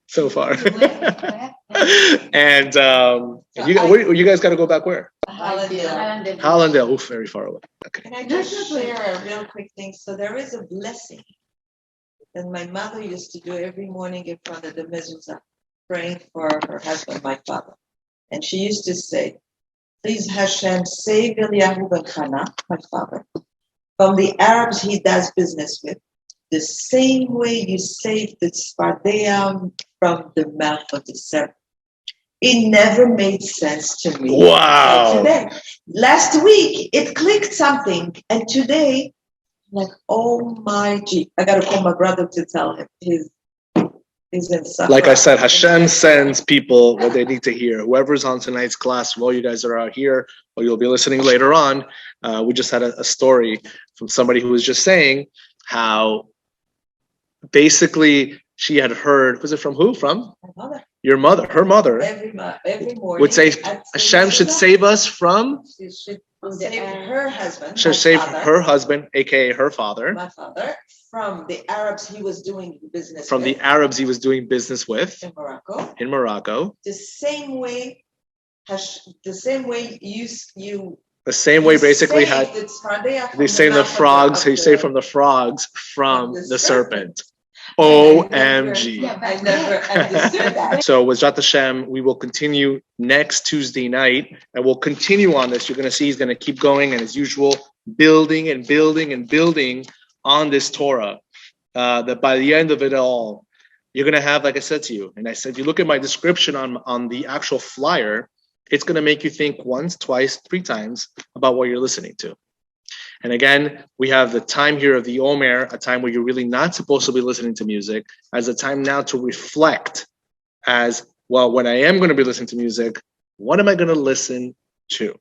So far. And you guys got to go back where? Hallandale. Oof, very far away. Okay. Can I just share a real quick thing? So there is a blessing that my mother used to do every morning in front of the mezuzah, praying for her husband, my father. And she used to say, please Hashem, save Eliyahu ben Hana, my father, from the Arabs he does business with, the same way you saved the Fardeya from the mouth of the serpent. It never made sense to me. Wow. Today, last week, it clicked something. And today, like, oh my gee, I got to call my brother to tell him he's in suffering. Like I said, Hashem sends people what they need to hear. Whoever's on tonight's class, all you guys that are out here, or you'll be listening later on, we just had a story from somebody who was just saying how basically she had heard, was it from who? From? My mother. Your mother, her mother. Every morning. Would say, Hashem should save us from? She should save her husband. Should save her husband, aka her father. My father, from the Arabs he was doing business From with. the Arabs he was doing business with. In Morocco. In Morocco. The same way you the same way basically had they say the frogs, he say from the frogs from the serpent. OMG. I never understood that. So with Zat Hashem, we will continue next Tuesday night, and we'll continue on this. You're going to see he's going to keep going, and as usual, building and building and building on this Torah, that by the end of it all, you're going to have, like I said to you, and I said, if you look at my description on the actual flyer, it's going to make you think once, twice, 3 times about what you're listening to. And again, we have the time here of the Omer, a time where you're really not supposed to be listening to music, as a time now to reflect as, well, when I am going to be listening to music, what am I going to listen to?